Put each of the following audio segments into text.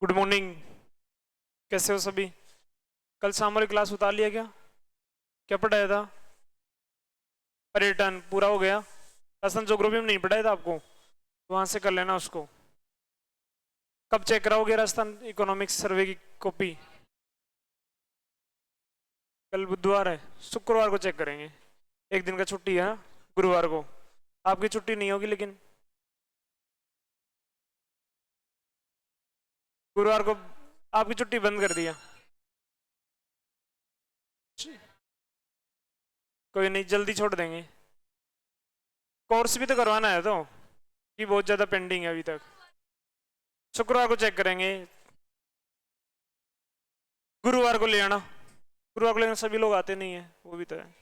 Good morning. कैसे हो सभी? कल शाम वाली क्लास उतार लिया क्या? क्या पढ़ाया था? पर्यटन पूरा हो गया। राजस्थान ज्योग्राफी में नहीं पढ़ाया था आपको, तो वहां से कर लेना उसको। कब चेक कराओगे राजस्थान इकोनॉमिक्स सर्वे की कॉपी? कल बुधवार है, शुक्रवार को चेक करेंगे। एक दिन का छुट्टी है ना, गुरुवार को। आपकी छुट्टी नहीं होगी लेकिन गुरुवार को आपकी छुट्टी बंद कर दिया। कोई नहीं, जल्दी छोड़ देंगे। कोर्स भी तो करवाना है तो, कि बहुत ज्यादा पेंडिंग है अभी तक। शुक्रवार को चेक करेंगे, गुरुवार को ले आना। गुरुवार को लेना सभी लोग आते नहीं है, वो भी तो है।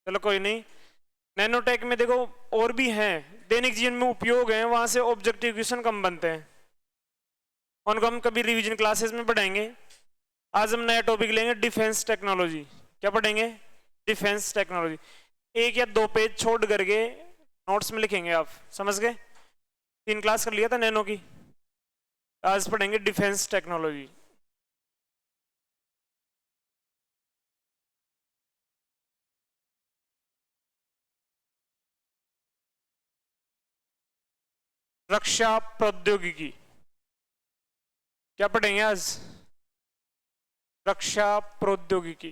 चलो कोई नहीं। नैनोटेक में देखो और भी हैं, दैनिक जीवन में उपयोग है, वहां से ऑब्जेक्टिव क्वेश्चन कम बनते हैं। उनको हम कभी रिवीजन क्लासेस में पढ़ाएंगे। आज हम नया टॉपिक लेंगे, डिफेंस टेक्नोलॉजी। क्या पढ़ेंगे? Defence technology. एक या दो पेज छोड़ करके नोट्स में लिखेंगे, आप समझ गए? 3 क्लास कर लिया था नैनो की, आज पढ़ेंगे डिफेंस टेक्नोलॉजी। रक्षा प्रौद्योगिकी। क्या पढ़ेंगे आज? रक्षा प्रौद्योगिकी।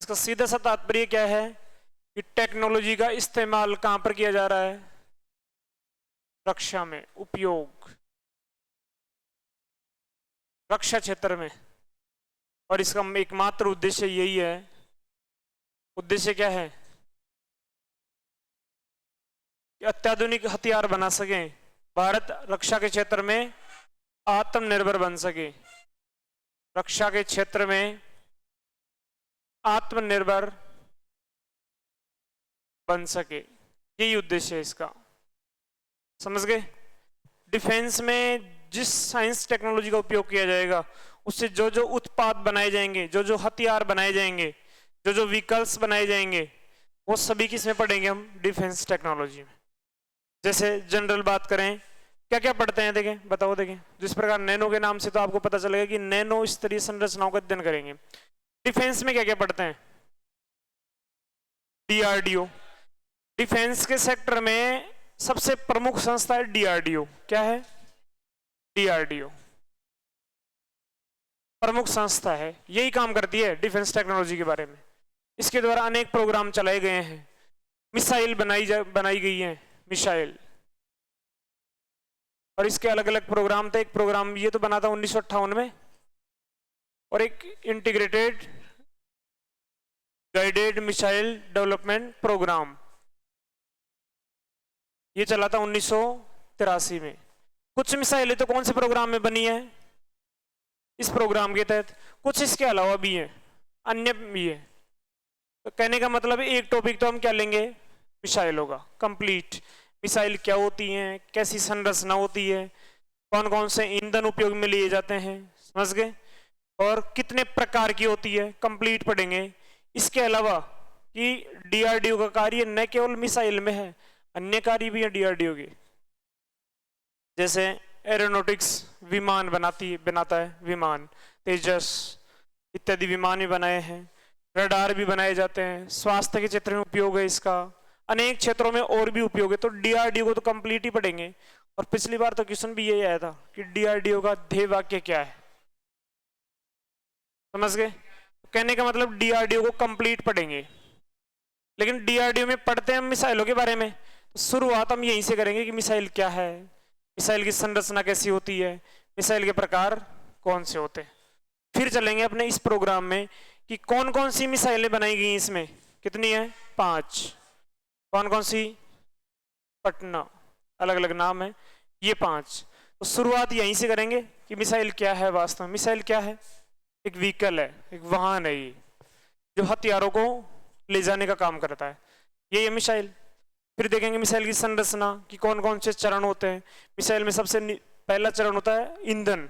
इसका सीधा सा तात्पर्य क्या है कि टेक्नोलॉजी का इस्तेमाल कहां पर किया जा रहा है? रक्षा में उपयोग, रक्षा क्षेत्र में। और इसका एकमात्र उद्देश्य यही है। उद्देश्य क्या है? कि अत्याधुनिक हथियार बना सके, भारत रक्षा के क्षेत्र में आत्मनिर्भर बन सके। रक्षा के क्षेत्र में आत्मनिर्भर बन सके, यही उद्देश्य है इसका। समझ गए? डिफेंस में जिस साइंस टेक्नोलॉजी का उपयोग किया जाएगा, उससे जो जो उत्पाद बनाए जाएंगे, जो जो हथियार बनाए जाएंगे, जो जो व्हीकल्स बनाए जाएंगे, वो सभी किसमें पढ़ेंगे हम? डिफेंस टेक्नोलॉजी में। जैसे जनरल बात करें, क्या क्या पढ़ते हैं देखें, बताओ देखें। जिस प्रकार नैनो के नाम से तो आपको पता चलेगा कि नैनो स्तरीय संरचनाओं का अध्ययन करेंगे। डिफेंस में क्या क्या पढ़ते हैं? डीआरडीओ। डिफेंस के सेक्टर में सबसे प्रमुख संस्था है डीआरडीओ। क्या है? डीआरडीओ प्रमुख संस्था है, यही काम करती है डिफेंस टेक्नोलॉजी के बारे में। इसके द्वारा अनेक प्रोग्राम चलाए गए हैं, मिसाइल बनाई गई है, मिसाइल। और इसके अलग अलग प्रोग्राम थे। एक प्रोग्राम ये तो बना था 1958 में, और एक integrated guided missile development programme, ये चला था 1983 में। कुछ मिसाइलें तो कौन से प्रोग्राम में बनी है? इस प्रोग्राम के तहत। कुछ इसके अलावा भी है, अन्य भी है। तो कहने का मतलब है, एक टॉपिक तो हम क्या लेंगे? मिसाइलों का कंप्लीट। मिसाइल क्या होती हैं, कैसी संरचना होती है, कौन कौन से ईंधन उपयोग में लिए जाते हैं, समझ गए? और कितने प्रकार की होती है, कंप्लीट पढ़ेंगे। इसके अलावा कि डीआरडीओ का कार्य न केवल मिसाइल में है, अन्य कार्य भी है डीआरडीओ के। जैसे एरोनॉटिक्स, विमान बनाता है, विमान तेजस इत्यादि विमान भी बनाए हैं। रडार भी बनाए जाते हैं। स्वास्थ्य के क्षेत्र में उपयोग है इसका, अनेक क्षेत्रों में और भी उपयोग है। तो डीआरडीओ को तो कंप्लीट ही पढ़ेंगे। और पिछली बार तो क्वेश्चन भी यही आया था कि डीआरडीओ का ध्येय वाक्य क्या है, समझ गए? कहने का मतलब डीआरडीओ को कंप्लीट पढ़ेंगे। लेकिन डीआरडीओ में पढ़ते हैं हम मिसाइलों के बारे में, तो शुरुआत हम यहीं से करेंगे कि मिसाइल क्या है, मिसाइल की संरचना कैसी होती है, मिसाइल के प्रकार कौन से होते हैं। फिर चलेंगे अपने इस प्रोग्राम में कि कौन कौन सी मिसाइलें बनाई गई इसमें। कितनी है? 5। कौन कौन सी? पटना, अलग अलग नाम है ये 5। तो शुरुआत यहीं से करेंगे कि मिसाइल क्या है। वास्तव में मिसाइल क्या है? एक व्हीकल है, एक वाहन है, ये जो हथियारों को ले जाने का काम करता है, ये मिसाइल। फिर देखेंगे मिसाइल की संरचना कि कौन कौन से चरण होते हैं। मिसाइल में सबसे पहला चरण होता है ईंधन।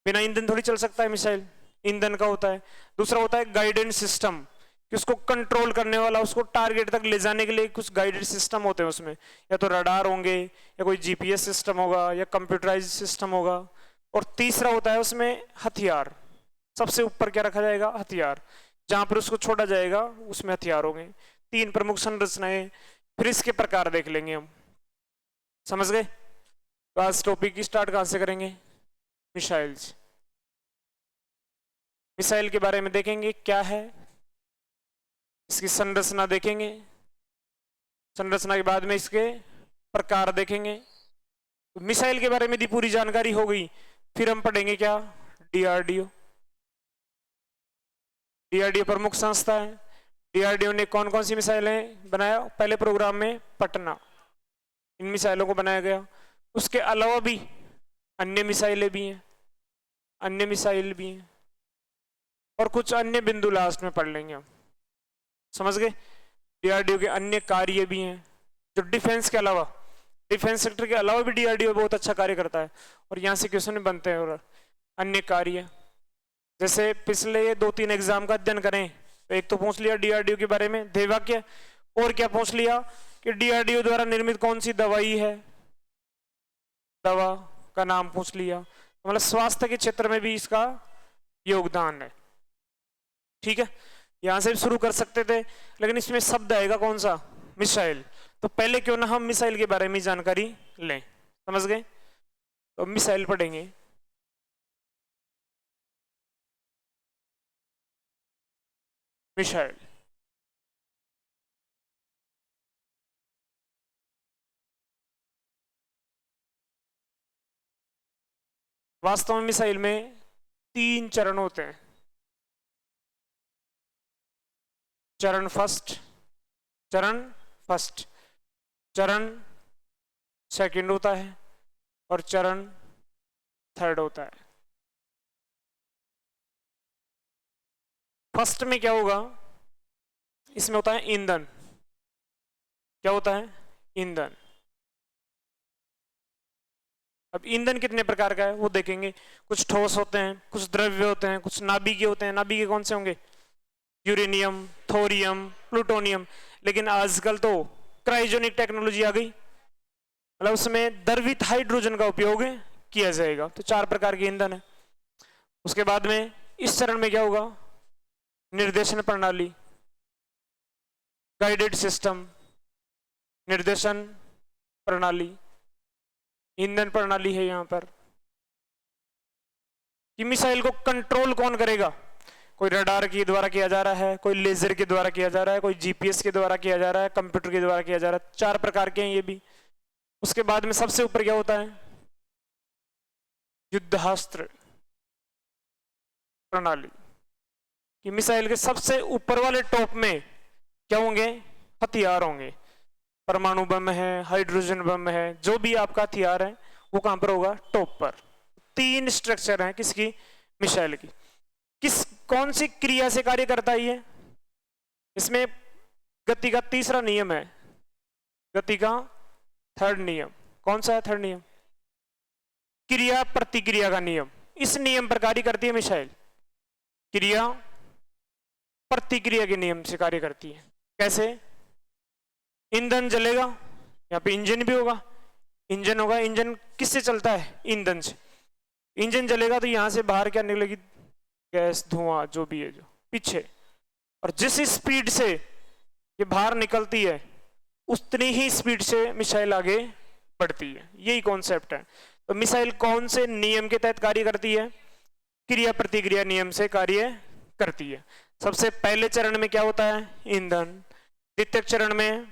बिना ईंधन थोड़ी चल सकता है मिसाइल, ईंधन का होता है। दूसरा होता है गाइडेंस सिस्टम, कि उसको कंट्रोल करने वाला, उसको टारगेट तक ले जाने के लिए कुछ गाइडेड सिस्टम होते हैं उसमें, या तो रडार होंगे या कोई जीपीएस सिस्टम होगा या कंप्यूटराइज सिस्टम होगा। और तीसरा होता है उसमें हथियार, सबसे ऊपर क्या रखा जाएगा, हथियार, जहां पर उसको छोड़ा जाएगा उसमें हथियार होंगे। 3 प्रमुख संरचनाएं। फिर इसके प्रकार देख लेंगे हम, समझ गए। तो आज टॉपिक की स्टार्ट कहां से करेंगे, मिसाइल्स। मिसाइल के बारे में देखेंगे क्या है, इसकी संरचना देखेंगे, संरचना के बाद में इसके प्रकार देखेंगे। तो मिसाइल के बारे में यदि पूरी जानकारी हो गई, फिर हम पढ़ेंगे क्या, डीआरडीओ। डीआरडीओ प्रमुख संस्था है। डीआरडीओ ने कौन कौन सी मिसाइलें बनाया, पहले प्रोग्राम में पटना, इन मिसाइलों को बनाया गया। उसके अलावा भी अन्य मिसाइलें भी हैं, अन्य मिसाइल भी हैं, और कुछ अन्य बिंदु लास्ट में पढ़ लेंगे हम, समझ गए। डीआरडीओ के अन्य कार्य भी हैं, जो डिफेंस के अलावा, डिफेंस सेक्टर के अलावा भी डीआरडीओ बहुत अच्छा कार्य करता है, और यहाँ से क्वेश्चन बनते हैं। और अन्य कार्य, जैसे पिछले 2-3 एग्जाम का अध्ययन करें तो एक तो पूछ लिया डीआरडीओ के बारे में ध्येय वाक्य, और क्या पूछ लिया कि डीआरडीओ द्वारा निर्मित कौन सी दवाई है, दवा का नाम पूछ लिया। मतलब स्वास्थ्य के क्षेत्र में भी इसका योगदान है, ठीक है। यहां से भी शुरू कर सकते थे, लेकिन इसमें शब्द आएगा कौन सा, मिसाइल। तो पहले क्यों ना हम मिसाइल के बारे में जानकारी लें, समझ गए। तो मिसाइल पढ़ेंगे। मिसाइल, वास्तव में मिसाइल में 3 चरण होते हैं। चरण फर्स्ट, चरण सेकंड होता है, और चरण थर्ड होता है। फर्स्ट में क्या होगा, इसमें होता है ईंधन। क्या होता है, ईंधन। अब ईंधन कितने प्रकार का है वो देखेंगे। कुछ ठोस होते हैं, कुछ द्रव्य होते हैं, कुछ नाभिकीय होते हैं। नाभिकीय कौन से होंगे, यूरेनियम, थोरियम, प्लूटोनियम। लेकिन आजकल तो क्रायोजेनिक टेक्नोलॉजी आ गई, मतलब उसमें द्रवित हाइड्रोजन का उपयोग किया जाएगा। तो 4 प्रकार के ईंधन है। उसके बाद में इस चरण में क्या होगा, निर्देशन प्रणाली, गाइडेड सिस्टम, निर्देशन प्रणाली, ईंधन प्रणाली है। यहां पर कि मिसाइल को कंट्रोल कौन करेगा, कोई रडार के द्वारा किया जा रहा है, कोई लेजर के द्वारा किया जा रहा है, कोई जीपीएस के द्वारा किया जा रहा है, कंप्यूटर के द्वारा किया जा रहा है। 4 प्रकार के हैं ये भी। उसके बाद में सबसे ऊपर क्या होता है, युद्धास्त्र प्रणाली। कि मिसाइल के सबसे ऊपर वाले टॉप में क्या होंगे, हथियार होंगे। परमाणु बम है, हाइड्रोजन बम है, जो भी आपका हथियार है वो कहां पर होगा, टॉप पर। 3 स्ट्रक्चर हैं किसकी, मिसाइल की। किस कौन सी क्रिया से कार्य करता है ये, इसमें गति का तीसरा नियम है, गति का थर्ड नियम। कौन सा है थर्ड नियम, क्रिया प्रतिक्रिया का नियम। इस नियम पर कार्य करती है मिसाइल, क्रिया प्रतिक्रिया के नियम से कार्य करती है। कैसे, ईंधन जलेगा, यहाँ पे इंजन भी होगा, इंजन होगा। इंजन किससे चलता है, ईंधन से। इंजन जलेगा तो यहां से बाहर क्या निकलेगी, गैस, धुआं, जो भी है जो पीछे। और जिस स्पीड से ये बाहर निकलती है उतनी ही स्पीड से मिसाइल आगे बढ़ती है। यही कॉन्सेप्ट है। तो मिसाइल कौन से नियम के तहत कार्य करती है, क्रिया प्रतिक्रिया नियम से कार्य करती है। सबसे पहले चरण में क्या होता है, ईंधन। द्वितीय चरण में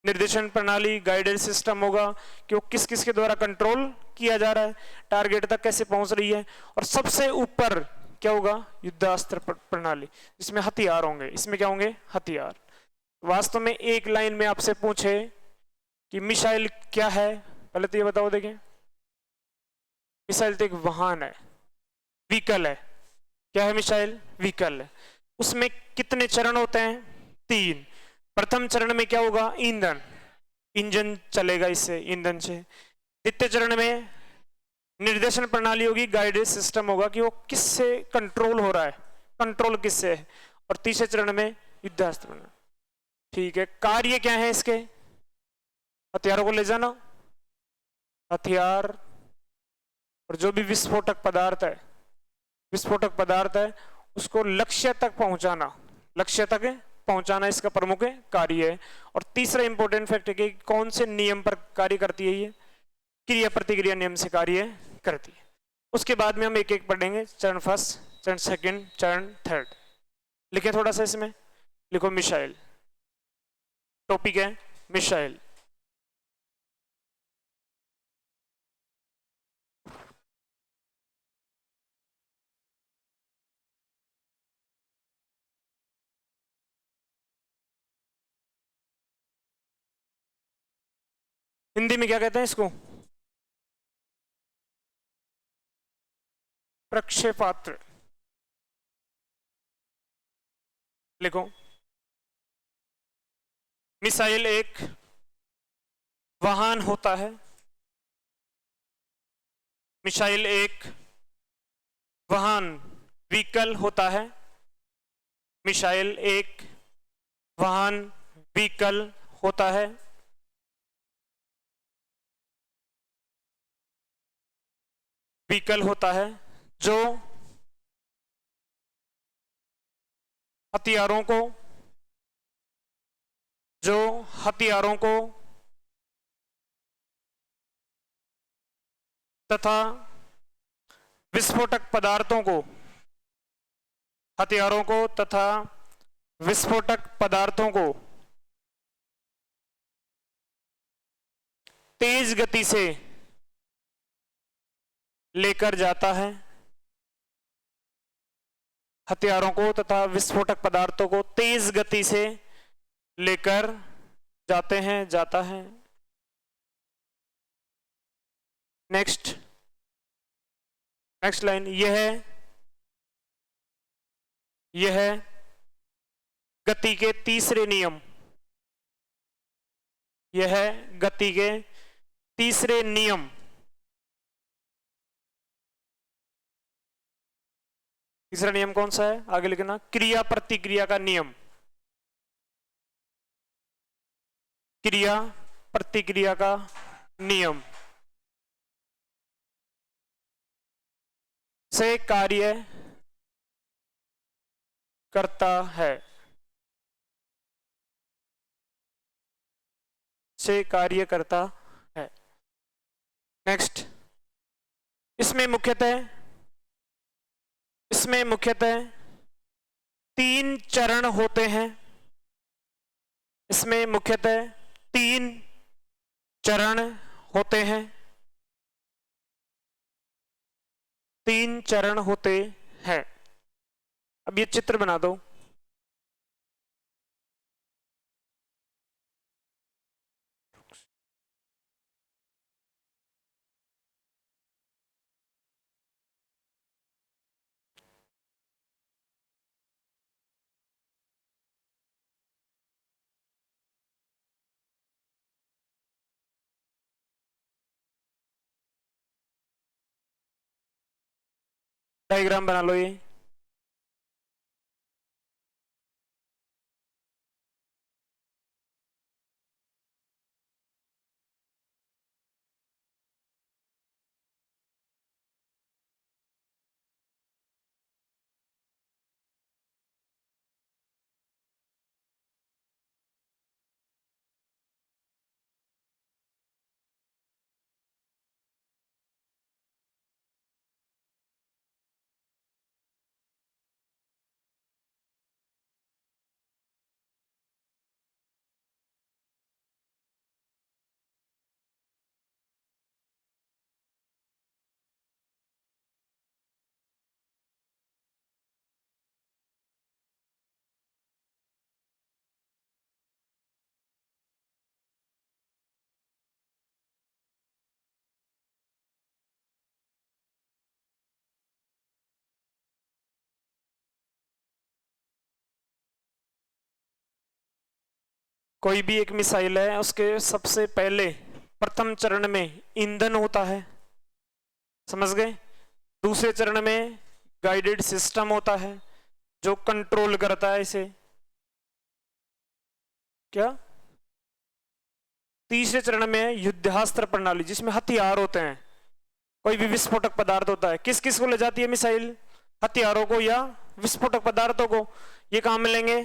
निर्देशन प्रणाली, गाइडेड सिस्टम होगा कि वो किस किस के द्वारा कंट्रोल किया जा रहा है, टारगेट तक कैसे पहुंच रही है। और सबसे ऊपर क्या होगा, युद्धास्त्र प्रणाली, जिसमें हथियार होंगे। इसमें क्या होंगे, हथियार। वास्तव में एक लाइन में आपसे पूछे कि मिसाइल क्या है, पहले तो ये बताओ। देखें, मिसाइल तो एक वाहन है, व्हीकल है। क्या है मिसाइल, व्हीकल है। उसमें कितने चरण होते हैं, 3। प्रथम चरण में क्या होगा, ईंधन, इंजन चलेगा इससे, ईंधन से। द्वितीय चरण में निर्देशन प्रणाली होगी, गाइडेड सिस्टम होगा कि वो किससे कंट्रोल हो रहा है, कंट्रोल किससे है। और तीसरे चरण में युद्धास्त्र प्रणाली। ठीक है, कार्य क्या है इसके? हथियारों को ले जाना, हथियार और जो भी विस्फोटक पदार्थ है उसको लक्ष्य तक पहुंचाना इसका प्रमुख कार्य है। और तीसरा इंपॉर्टेंट फैक्ट है कि कौन से नियम पर कार्य करती है, ये क्रिया प्रतिक्रिया नियम से कार्य करती है। उसके बाद में हम एक एक पढ़ेंगे, चरण फर्स्ट, चरण सेकंड, चरण थर्ड। लिखे थोड़ा सा इसमें, लिखो मिसाइल, टॉपिक है मिसाइल। हिंदी में क्या कहते हैं इसको? प्रक्षेपास्त्र। लिखो, मिसाइल एक वाहन होता है, मिसाइल एक वाहन व्हीकल होता है, मिसाइल एक वाहन व्हीकल होता है। व्हीकल होता है जो हथियारों को तथा विस्फोटक पदार्थों को, हथियारों को तथा विस्फोटक पदार्थों को तेज गति से लेकर जाता है, हथियारों को तथा विस्फोटक पदार्थों को तेज गति से लेकर जाता है। नेक्स्ट लाइन, यह गति के तीसरे नियम, यह गति के तीसरे नियम, तीसरा नियम कौन सा है? आगे लिखना, क्रिया प्रतिक्रिया का नियम, क्रिया प्रतिक्रिया का नियम से कार्य करता है, से कार्य करता है। नेक्स्ट, इसमें मुख्यतः 3 चरण होते हैं, इसमें मुख्यतः 3 चरण होते हैं, 3 चरण होते हैं। अब ये चित्र बना दो। डायग्राम बना लो ये। कोई भी एक मिसाइल है, उसके सबसे पहले प्रथम चरण में ईंधन होता है, समझ गए। दूसरे चरण में गाइडेड सिस्टम होता है जो कंट्रोल करता है इसे। क्या? तीसरे चरण में युद्धास्त्र प्रणाली जिसमें हथियार होते हैं, कोई भी विस्फोटक पदार्थ होता है। किस किस को ले जाती है मिसाइल? हथियारों को या विस्फोटक पदार्थों को। ये कहां मिलेंगे?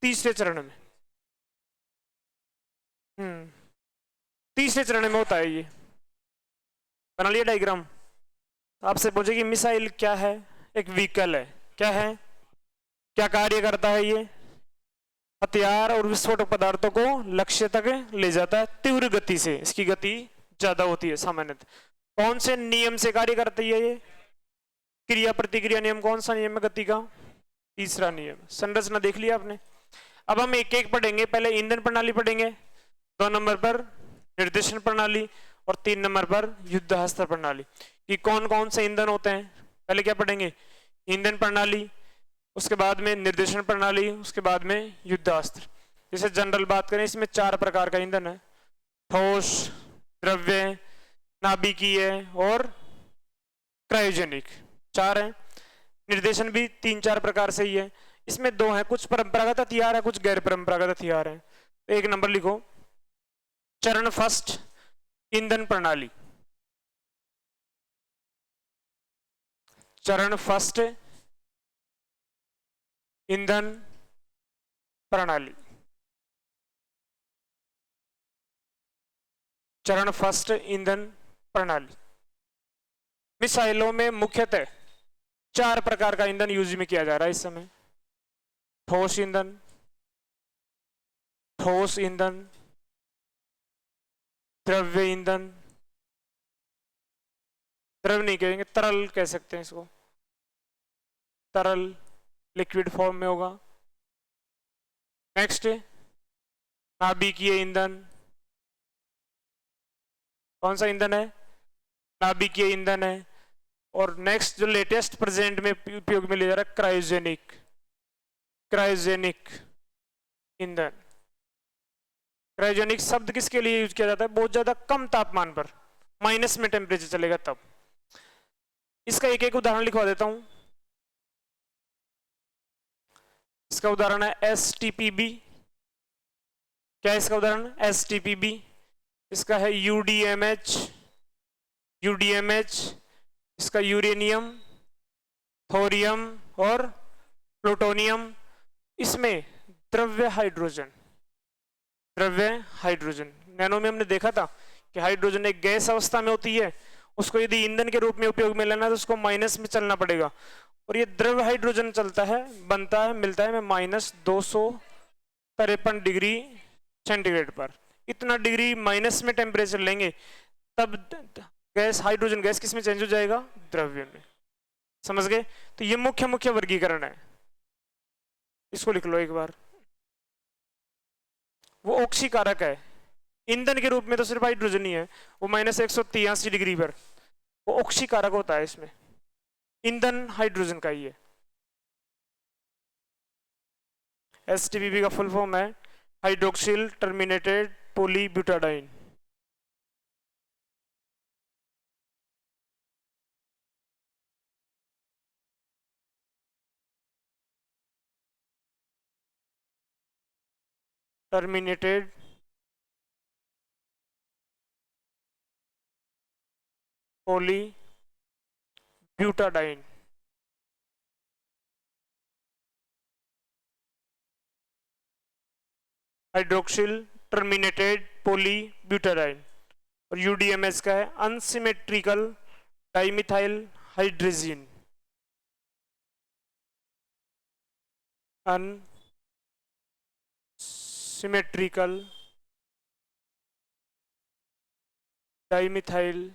तीसरे चरण में। तीसरे चरण में होता है ये। बना लिया डायग्राम। आपसे पूछेगी मिसाइल क्या है? एक व्हीकल है। क्या है? क्या कार्य करता है ये? हथियार और विस्फोटक पदार्थों को लक्ष्य तक ले जाता है तीव्र गति से। इसकी गति ज्यादा होती है सामान्यतः। कौन से नियम से कार्य करती है ये? क्रिया प्रतिक्रिया नियम। कौन सा नियम है गति का? तीसरा नियम। संरचना देख लिया आपने। अब हम एक एक पढ़ेंगे। पहले ईंधन प्रणाली पढ़ेंगे, 2 नंबर पर निर्देशन प्रणाली और 3 नंबर पर युद्धास्त्र प्रणाली। कि कौन कौन से ईंधन होते हैं। पहले क्या पढ़ेंगे? ईंधन प्रणाली, उसके बाद में निर्देशन प्रणाली, उसके बाद में युद्धास्त्र। जैसे जनरल बात करें, इसमें 4 प्रकार का ईंधन है। ठोस, द्रव्य, नाभिकीय और क्रायोजेनिक। 4 है। निर्देशन भी 3-4 प्रकार से ही है। इसमें 2 है, कुछ परंपरागत हथियार है, कुछ गैर परंपरागत हथियार है। तो 1 नंबर लिखो, चरण फर्स्ट ईंधन प्रणाली। चरण फर्स्ट ईंधन प्रणाली। चरण फर्स्ट ईंधन प्रणाली। मिसाइलों में मुख्यतः 4 प्रकार का ईंधन यूज में किया जा रहा है इस समय। ठोस ईंधन, ठोस ईंधन, द्रव्य ईंधन, द्रव्य नहीं कहेंगे, तरल कह सकते हैं इसको, तरल लिक्विड फॉर्म में होगा। नेक्स्ट नाभिकीय ईंधन। कौन सा ईंधन है? नाभिकीय ईंधन है। और नेक्स्ट जो लेटेस्ट प्रेजेंट में उपयोग में लिया जा रहा है, क्रायोजेनिक। क्रायोजेनिक ईंधन। क्रायोजेनिक शब्द किसके लिए यूज किया जाता है? बहुत ज्यादा कम तापमान पर, माइनस में टेम्परेचर चलेगा तब। इसका एक एक उदाहरण लिखवा देता हूं। इसका उदाहरण है STPB। क्या है इसका उदाहरण? STPB। इसका है UDMH। UDMH। इसका यूरेनियम, थोरियम और प्लूटोनियम। इसमें द्रव्य हाइड्रोजन। द्रव्य हाइड्रोजन। नैनो में हमने देखा था कि हाइड्रोजन एक गैस अवस्था में होती है, उसको यदि ईंधन के रूप में उपयोग में लेना है तो उसको माइनस में चलना पड़ेगा। और ये द्रव्य हाइड्रोजन चलता है, बनता है, मिलता है में -253 डिग्री सेंटीग्रेड पर। इतना डिग्री माइनस में टेम्परेचर लेंगे तब गैस, हाइड्रोजन गैस किस में चेंज हो जाएगा? द्रव्य में। समझ गए? तो ये मुख्य मुख्य वर्गीकरण है। इसको लिख लो एक बार। वो ऑक्सीकारक है। ईंधन के रूप में तो सिर्फ हाइड्रोजन ही है, वो -183 डिग्री पर वो ऑक्सीकारक होता है। इसमें ईंधन हाइड्रोजन का ही है। STPB का फुल फॉर्म है hydroxyl terminated polybutadiene. Terminated polybutadiene. Hydroxyl terminated polybutadiene. और UDMH का है unsymmetrical dimethyl hydrogen. Unsymmetrical dimethyl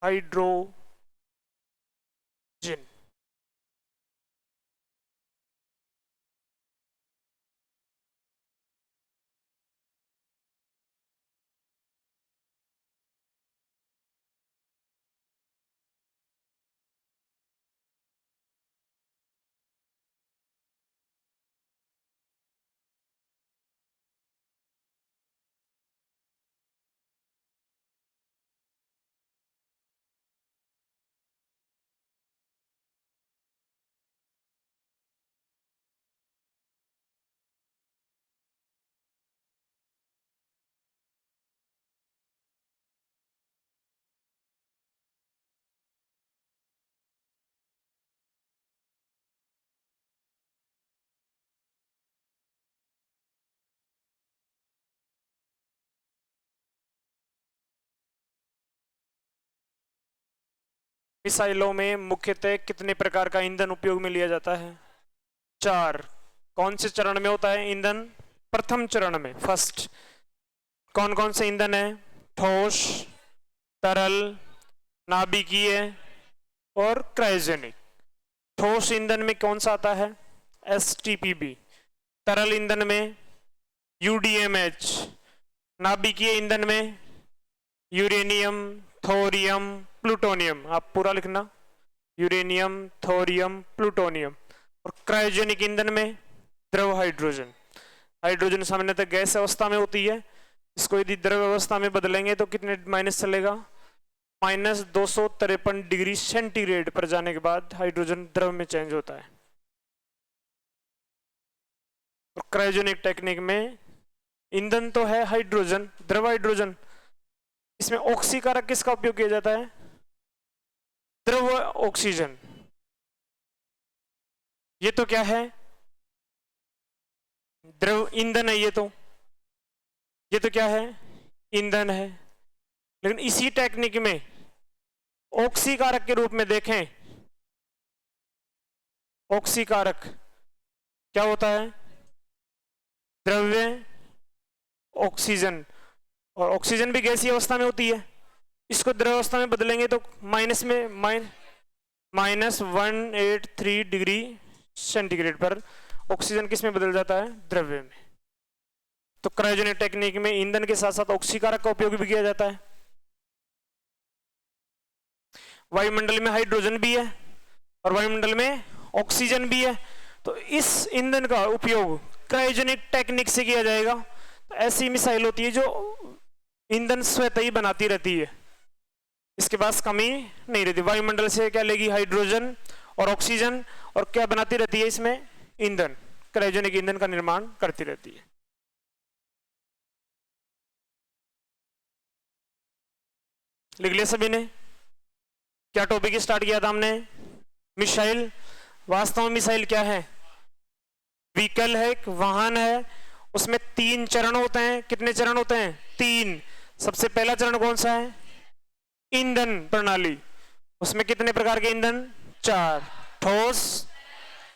hydrogen. मिसाइलों में मुख्यतः कितने प्रकार का ईंधन उपयोग में लिया जाता है? 4। कौन से चरण में होता है ईंधन? प्रथम चरण में, फर्स्ट। कौन कौन से ईंधन है? ठोस, तरल, नाभिकीय और क्रायोजेनिक। ठोस ईंधन में कौन सा आता है? STPB। तरल ईंधन में UDMH। नाभिकीय ईंधन में यूरेनियम, थोरियम, प्लूटोनियम। आप पूरा लिखना, यूरेनियम, थोरियम, प्लूटोनियम। और क्रायोजेनिक ईंधन में द्रव हाइड्रोजन। हाइड्रोजन सामान्यतः गैस अवस्था में होती है, इसको यदि द्रव अवस्था में बदलेंगे तो कितने माइनस चलेगा? -253 डिग्री सेंटीग्रेड पर जाने के बाद हाइड्रोजन द्रव में चेंज होता है। और क्रायोजेनिक टेक्निक में ईंधन तो है हाइड्रोजन, द्रव हाइड्रोजन। इसमें ऑक्सीकारक किसका उपयोग किया जाता है? द्रव ऑक्सीजन। ये तो क्या है? द्रव ईंधन है। ये तो क्या है? ईंधन है। लेकिन इसी टेक्निक में ऑक्सीकारक के रूप में देखें, ऑक्सीकारक क्या होता है? द्रव्य ऑक्सीजन। और ऑक्सीजन भी गैसीय अवस्था में होती है, इसको द्रव अवस्था में बदलेंगे तो -183 डिग्री सेंटीग्रेड पर ऑक्सीजन किस में बदल जाता है? द्रव्य में। तो क्रायोजेनिक टेक्निक में ईंधन के साथ साथ ऑक्सीकारक का उपयोग भी किया जाता है। वायुमंडल में हाइड्रोजन भी है और वायुमंडल में ऑक्सीजन भी है, तो इस ईंधन का उपयोग क्रायोजेनिक टेक्निक से किया जाएगा। तो ऐसी मिसाइल होती है जो ईंधन स्वतः ही बनाती रहती है, इसके पास कमी नहीं रहती। वायुमंडल से क्या लेगी? हाइड्रोजन और ऑक्सीजन, और क्या बनाती रहती है इसमें? ईंधन। क्रायोजेनिक ईंधन का निर्माण करती रहती है। लिख लिया सभी ने? क्या टॉपिक स्टार्ट किया था हमने? मिसाइल। वास्तव में मिसाइल क्या है? व्हीकल है, एक वाहन है। उसमें 3 चरण होते हैं। कितने चरण होते हैं? 3। सबसे पहला चरण कौन सा है? ईंधन प्रणाली। उसमें कितने प्रकार के ईंधन? 4। ठोस,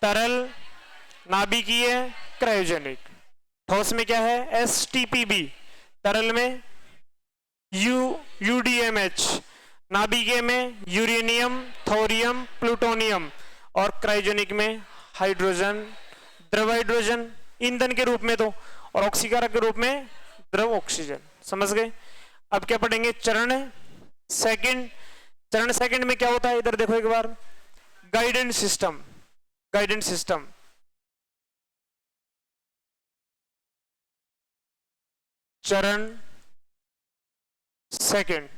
तरल, नाभिकीय, क्रायोजेनिक। ठोस में क्या है? STPB। तरल में UDMH। नाभिकीय में यूरेनियम, थोरियम, प्लूटोनियम। और क्रायोजेनिक में हाइड्रोजन, द्रव हाइड्रोजन ईंधन के रूप में तो, और ऑक्सीकारक के रूप में द्रव ऑक्सीजन। समझ गए? अब क्या पढ़ेंगे? चरण सेकंड। चरण सेकंड में क्या होता है? इधर देखो एक बार। Guidance system. Guidance system. चरण सेकंड,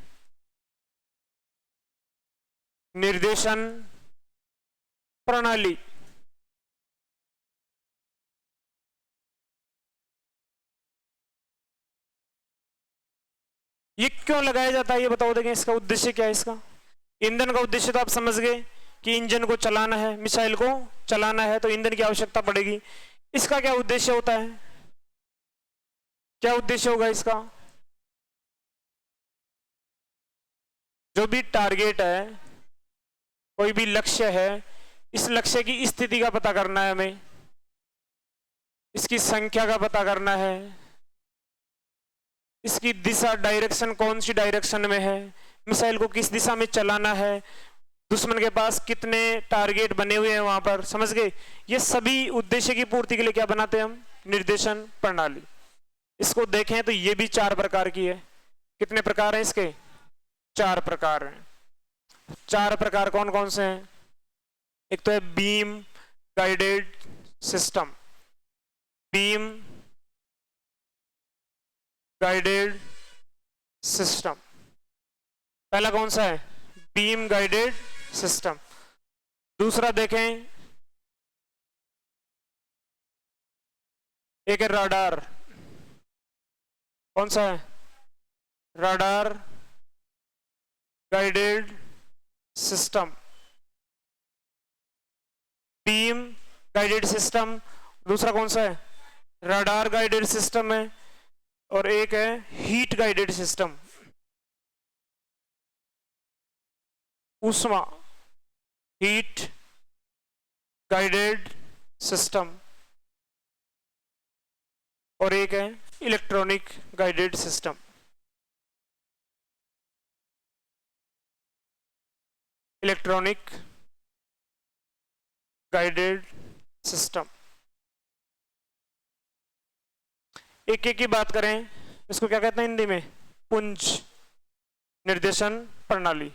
निर्देशन प्रणाली। ये क्यों लगाया जाता है ये बताओ। देखें इसका उद्देश्य क्या है। इसका ईंधन का उद्देश्य तो आप समझ गए कि इंजन को चलाना है, मिसाइल को चलाना है तो ईंधन की आवश्यकता पड़ेगी। इसका क्या उद्देश्य होता है? क्या उद्देश्य होगा इसका? जो भी टारगेट है, कोई भी लक्ष्य है, इस लक्ष्य की स्थिति का पता करना है हमें, इसकी संख्या का पता करना है, इसकी दिशा, डायरेक्शन कौन सी डायरेक्शन में है, मिसाइल को किस दिशा में चलाना है, दुश्मन के पास कितने टारगेट बने हुए हैं वहां पर। समझ गए? ये सभी उद्देश्य की पूर्ति के लिए क्या बनाते हैं हम? निर्देशन प्रणाली। इसको देखें तो ये भी 4 प्रकार की है। कितने प्रकार हैं इसके? 4 प्रकार हैं। 4 प्रकार कौन कौन से हैं? एक तो है beam guided system. Beam guided system पहला कौन सा है? Beam guided system. दूसरा देखें, एक है राडार। कौन सा है? Radar guided system. Beam guided system. दूसरा कौन सा है? राडार गाइडेड सिस्टम है। और एक है हीट गाइडेड सिस्टम, ऊष्मा हीट गाइडेड सिस्टम और एक है electronic guided system. Electronic guided system, एक एक की बात करें, इसको क्या कहते हैं हिंदी में? पुंज निर्देशन प्रणाली।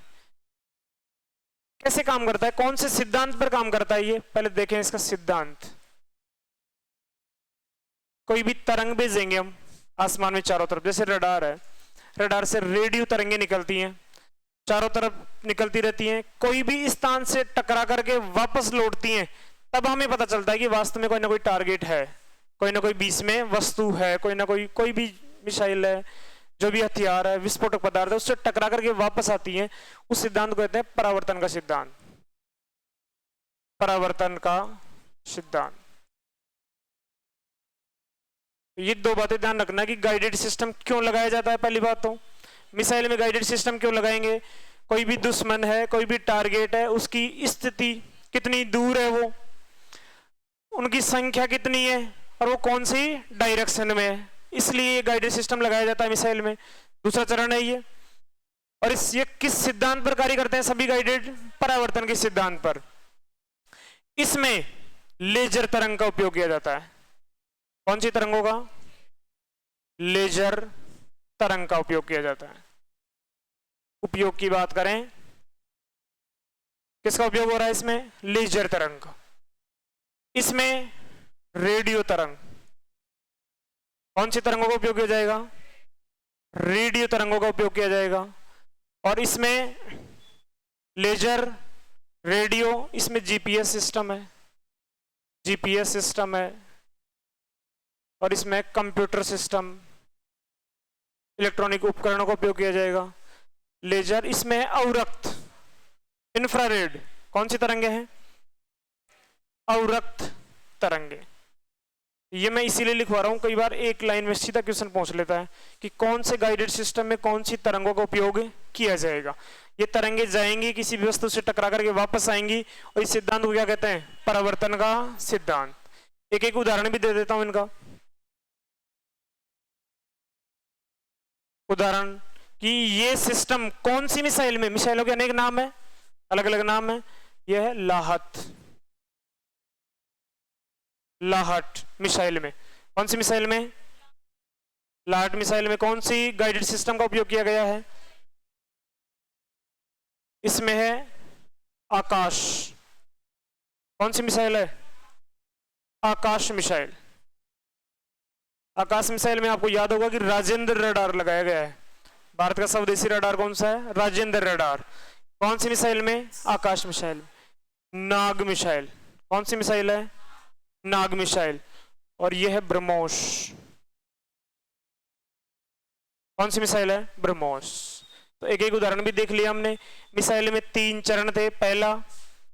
कैसे काम करता है, कौन से सिद्धांत पर काम करता है ये पहले देखें इसका सिद्धांत। कोई भी तरंग भेजेंगे हम आसमान में चारों तरफ, जैसे रडार है, रडार से रेडियो तरंगे निकलती हैं, चारों तरफ निकलती रहती हैं, कोई भी स्थान से टकरा करके वापस लौटती हैं, तब हमें पता चलता है कि वास्तव में कोई ना कोई टारगेट है, कोई ना कोई बीच में वस्तु है, कोई भी मिसाइल है, जो भी हथियार है, विस्फोटक पदार्थ है, उससे टकरा करके वापस आती हैं। उस सिद्धांत को कहते हैं परावर्तन का सिद्धांत। परावर्तन का सिद्धांत। ये दो बातें ध्यान रखना कि गाइडेड सिस्टम क्यों लगाया जाता है। पहली बात तो मिसाइल में गाइडेड सिस्टम क्यों लगाएंगे? कोई भी दुश्मन है, कोई भी टारगेट है, उसकी स्थिति कितनी दूर है, वो उनकी संख्या कितनी है और वो कौन सी डायरेक्शन में है, इसलिए ये गाइडेड सिस्टम लगाया जाता है मिसाइल में। दूसरा चरण है ये। और ये किस सिद्धांत पर कार्य करते हैं? सभी गाइडेड परावर्तन के सिद्धांत पर। इसमें लेजर तरंग का उपयोग किया जाता है। कौन सी तरंगों का? लेजर तरंग का उपयोग किया जाता है। उपयोग की बात करें, किसका उपयोग हो रहा है इसमें? लेजर तरंग का। इसमें रेडियो तरंग, कौन सी तरंगों का उपयोग किया जाएगा? रेडियो तरंगों का उपयोग किया जाएगा। और इसमें लेजर, रेडियो, इसमें जीपीएस सिस्टम है, जीपीएस सिस्टम है, और इसमें कंप्यूटर सिस्टम, इलेक्ट्रॉनिक उपकरणों का उपयोग किया जाएगा। लेजर, इसमें अवरक्त, इंफ्रारेड, कौन सी तरंगे हैं? अवरक्त तरंगे। ये मैं इसीलिए लिखवा रहा हूं, कई बार एक लाइन में सीधा क्वेश्चन पहुंच लेता है कि कौन से गाइडेड सिस्टम में कौन सी तरंगों का उपयोग किया जाएगा। ये तरंगे जाएंगी, किसी भी वस्तु से टकरा करके वापस आएंगी, और इस सिद्धांत को क्या कहते हैं? परावर्तन का सिद्धांत। एक एक उदाहरण भी दे देता हूं इनका। उदाहरण कि ये सिस्टम कौन सी मिसाइल में, मिसाइलों के अनेक नाम है, अलग अलग नाम है। यह है लाहट, लाहट मिसाइल में। कौन सी मिसाइल में? लाहट मिसाइल में कौन सी गाइडेड सिस्टम का उपयोग किया गया है? इसमें है आकाश। कौन सी मिसाइल है? आकाश मिसाइल। आकाश मिसाइल में आपको याद होगा कि राजेंद्र रडार लगाया गया है। भारत का स्वदेशी रडार कौन सा है? राजेंद्र रडार। कौन सी मिसाइल में? आकाश मिसाइल। नाग मिसाइल, कौन सी मिसाइल है? नाग मिसाइल। और यह है ब्रह्मोस। कौन सी मिसाइल है? ब्रह्मोस। तो एक एक उदाहरण भी देख लिया हमने। मिसाइल में 3 चरण थे। पहला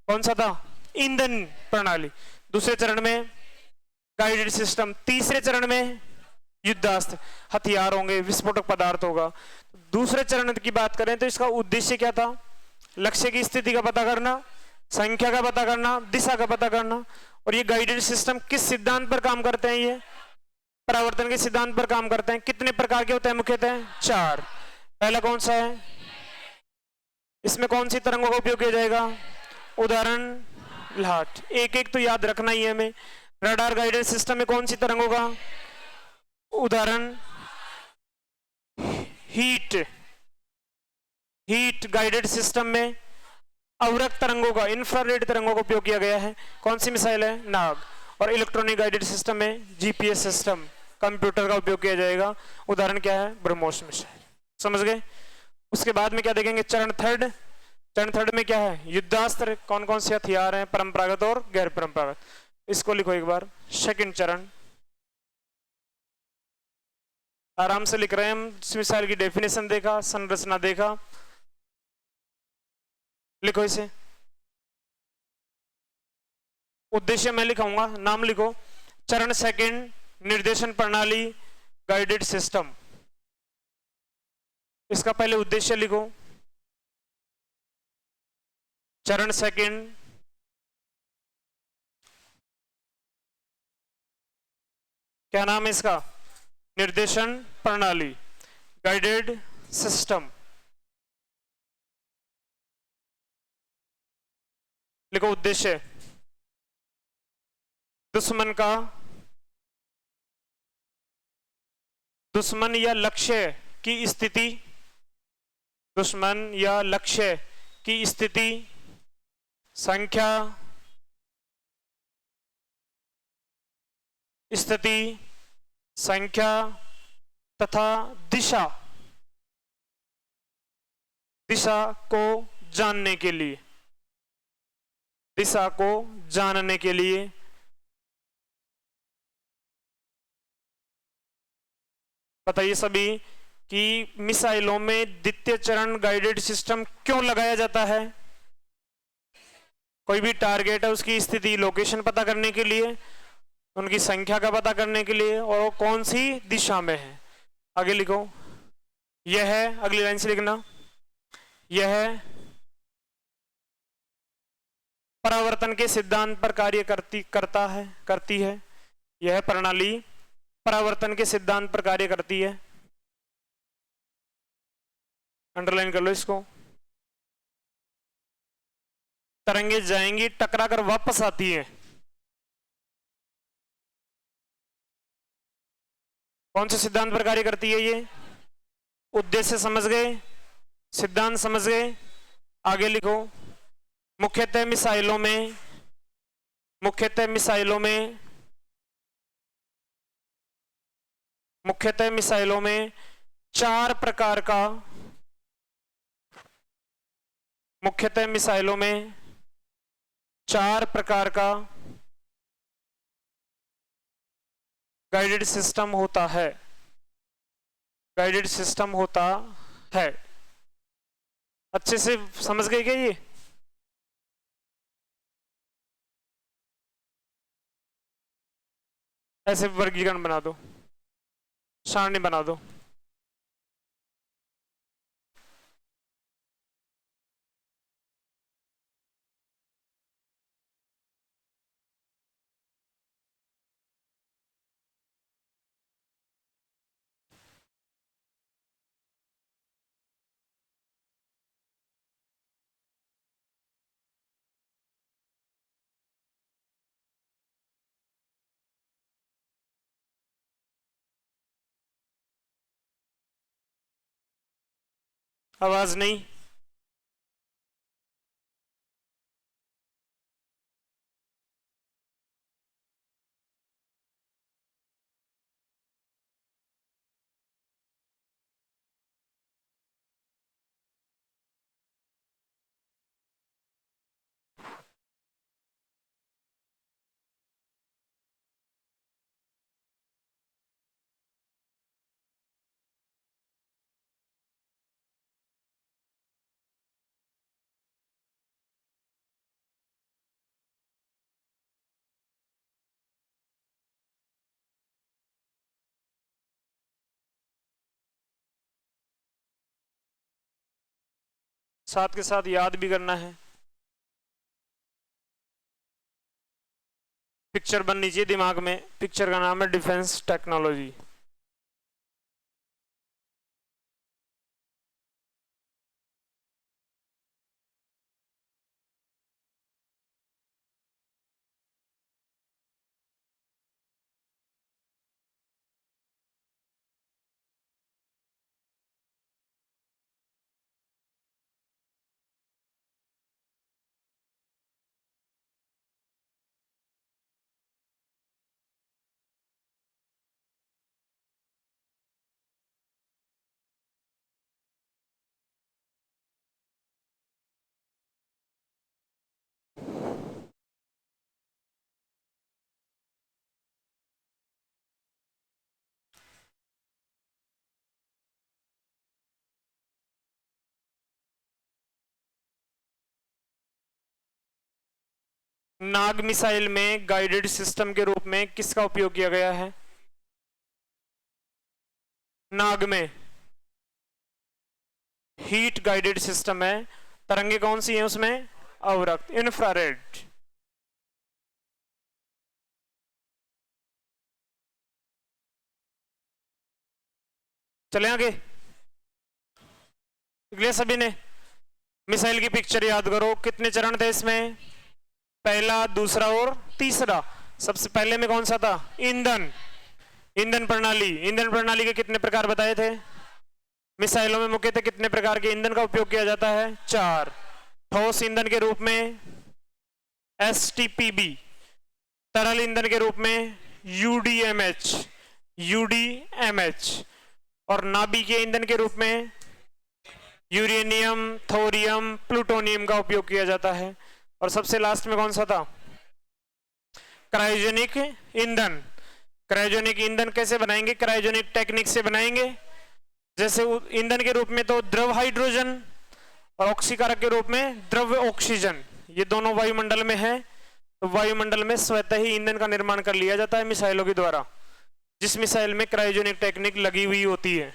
कौन सा था? ईंधन प्रणाली। दूसरे चरण में गाइडेड सिस्टम। तीसरे चरण में युद्धास्त्र, हथियार होंगे, विस्फोटक पदार्थ होगा। दूसरे चरण की बात करें तो इसका उद्देश्य क्या था? लक्ष्य की स्थिति का पता करना, संख्या का पता करना, दिशा का पता करना। और ये गाइडेड सिस्टम किस सिद्धांत पर काम करते हैं? ये परावर्तन के सिद्धांत पर काम करते हैं। कितने प्रकार के होते हैं? मुख्यतः 4। पहला कौन सा है? इसमें कौन सी तरंगों का उपयोग किया जाएगा? उदाहरण लाहट। एक एक तो याद रखना ही है हमें। रडार गाइडेड सिस्टम में कौन सी तरंगों का? उदाहरण हीट। हीट गाइडेड सिस्टम में अवरक्त तरंगों का, इंफ्रारेड तरंगों का उपयोग किया गया है। कौन सी मिसाइल है? नाग। और इलेक्ट्रॉनिक गाइडेड सिस्टम में जीपीएस सिस्टम, कंप्यूटर का उपयोग किया जाएगा। उदाहरण क्या है? ब्रह्मोस मिसाइल। समझ गए? उसके बाद में क्या देखेंगे? चरण थर्ड। चरण थर्ड में क्या है? युद्धास्त्र। कौन कौन से हथियार हैं? परंपरागत और गैर परंपरागत। इसको लिखो एक बार। सेकंड चरण आराम से लिख रहे हैं हम। मिसाइल की डेफिनेशन देखा, संरचना देखा, लिखो इसे। उद्देश्य मैं लिखाऊंगा, नाम लिखो। चरण सेकंड निर्देशन प्रणाली गाइडेड सिस्टम। इसका पहले उद्देश्य लिखो। चरण सेकंड क्या नाम है इसका? निर्देशन प्रणाली, गाइडेड सिस्टम। लिखो उद्देश्य, दुश्मन या लक्ष्य की स्थिति, दुश्मन या लक्ष्य की स्थिति, संख्या, स्थिति, संख्या तथा दिशा, दिशा को जानने के लिए, दिशा को जानने के लिए। बताइए सभी कि मिसाइलों में द्वितीय चरण गाइडेड सिस्टम क्यों लगाया जाता है? कोई भी टारगेट है उसकी स्थिति, लोकेशन पता करने के लिए, उनकी संख्या का पता करने के लिए, और वो कौन सी दिशा में है। आगे लिखो, यह है, अगली लाइन से लिखना, यह परावर्तन के सिद्धांत पर कार्य करती है। यह प्रणाली परावर्तन के सिद्धांत पर कार्य करती है। अंडरलाइन कर लो इसको। तरंगे जाएंगी, टकरा कर वापस आती है। कौन से सिद्धांत पर कार्य करती है ये? उद्देश्य समझ गए, सिद्धांत समझ गए। आगे लिखो, मुख्यतः मिसाइलों में चार प्रकार का, मुख्यतः मिसाइलों में चार प्रकार का गाइडेड सिस्टम होता है, गाइडेड सिस्टम होता है। अच्छे से समझ गए क्या ये? ऐसे वर्गीकरण बना दो, सारणी बना दो। आवाज नहीं। साथ के साथ याद भी करना है। पिक्चर बननी चाहिए दिमाग में, पिक्चर का नाम है डिफेंस टेक्नोलॉजी। नाग मिसाइल में गाइडेड सिस्टम के रूप में किसका उपयोग किया गया है? नाग में हीट गाइडेड सिस्टम है। तरंगे कौन सी हैं उसमें? अवरक्त, इंफ्रारेड। चले आगे, क्लियर सभी ने? मिसाइल की पिक्चर याद करो, कितने चरण थे इसमें? पहला, दूसरा और तीसरा। सबसे पहले में कौन सा था? ईंधन, ईंधन प्रणाली। ईंधन प्रणाली के कितने प्रकार बताए थे? मिसाइलों में मुख्यतः कितने प्रकार के ईंधन का उपयोग किया जाता है? 4। ठोस ईंधन के रूप में STPB, तरल ईंधन के रूप में UDMH, और नाभिकीय ईंधन के रूप में यूरेनियम, थोरियम, प्लूटोनियम का उपयोग किया जाता है। और सबसे लास्ट में कौन सा था? क्रायोजेनिक ईंधन। क्रायोजेनिक ईंधन कैसे बनाएंगे? क्रायोजेनिक टेक्निक से बनाएंगे। जैसे ईंधन के रूप में तो द्रव हाइड्रोजन और ऑक्सीकारक के रूप में द्रव ऑक्सीजन, ये दोनों वायुमंडल में है। तो वायुमंडल में स्वतः ही ईंधन का निर्माण कर लिया जाता है मिसाइलों के द्वारा, जिस मिसाइल में क्रायोजेनिक टेक्निक लगी हुई होती है।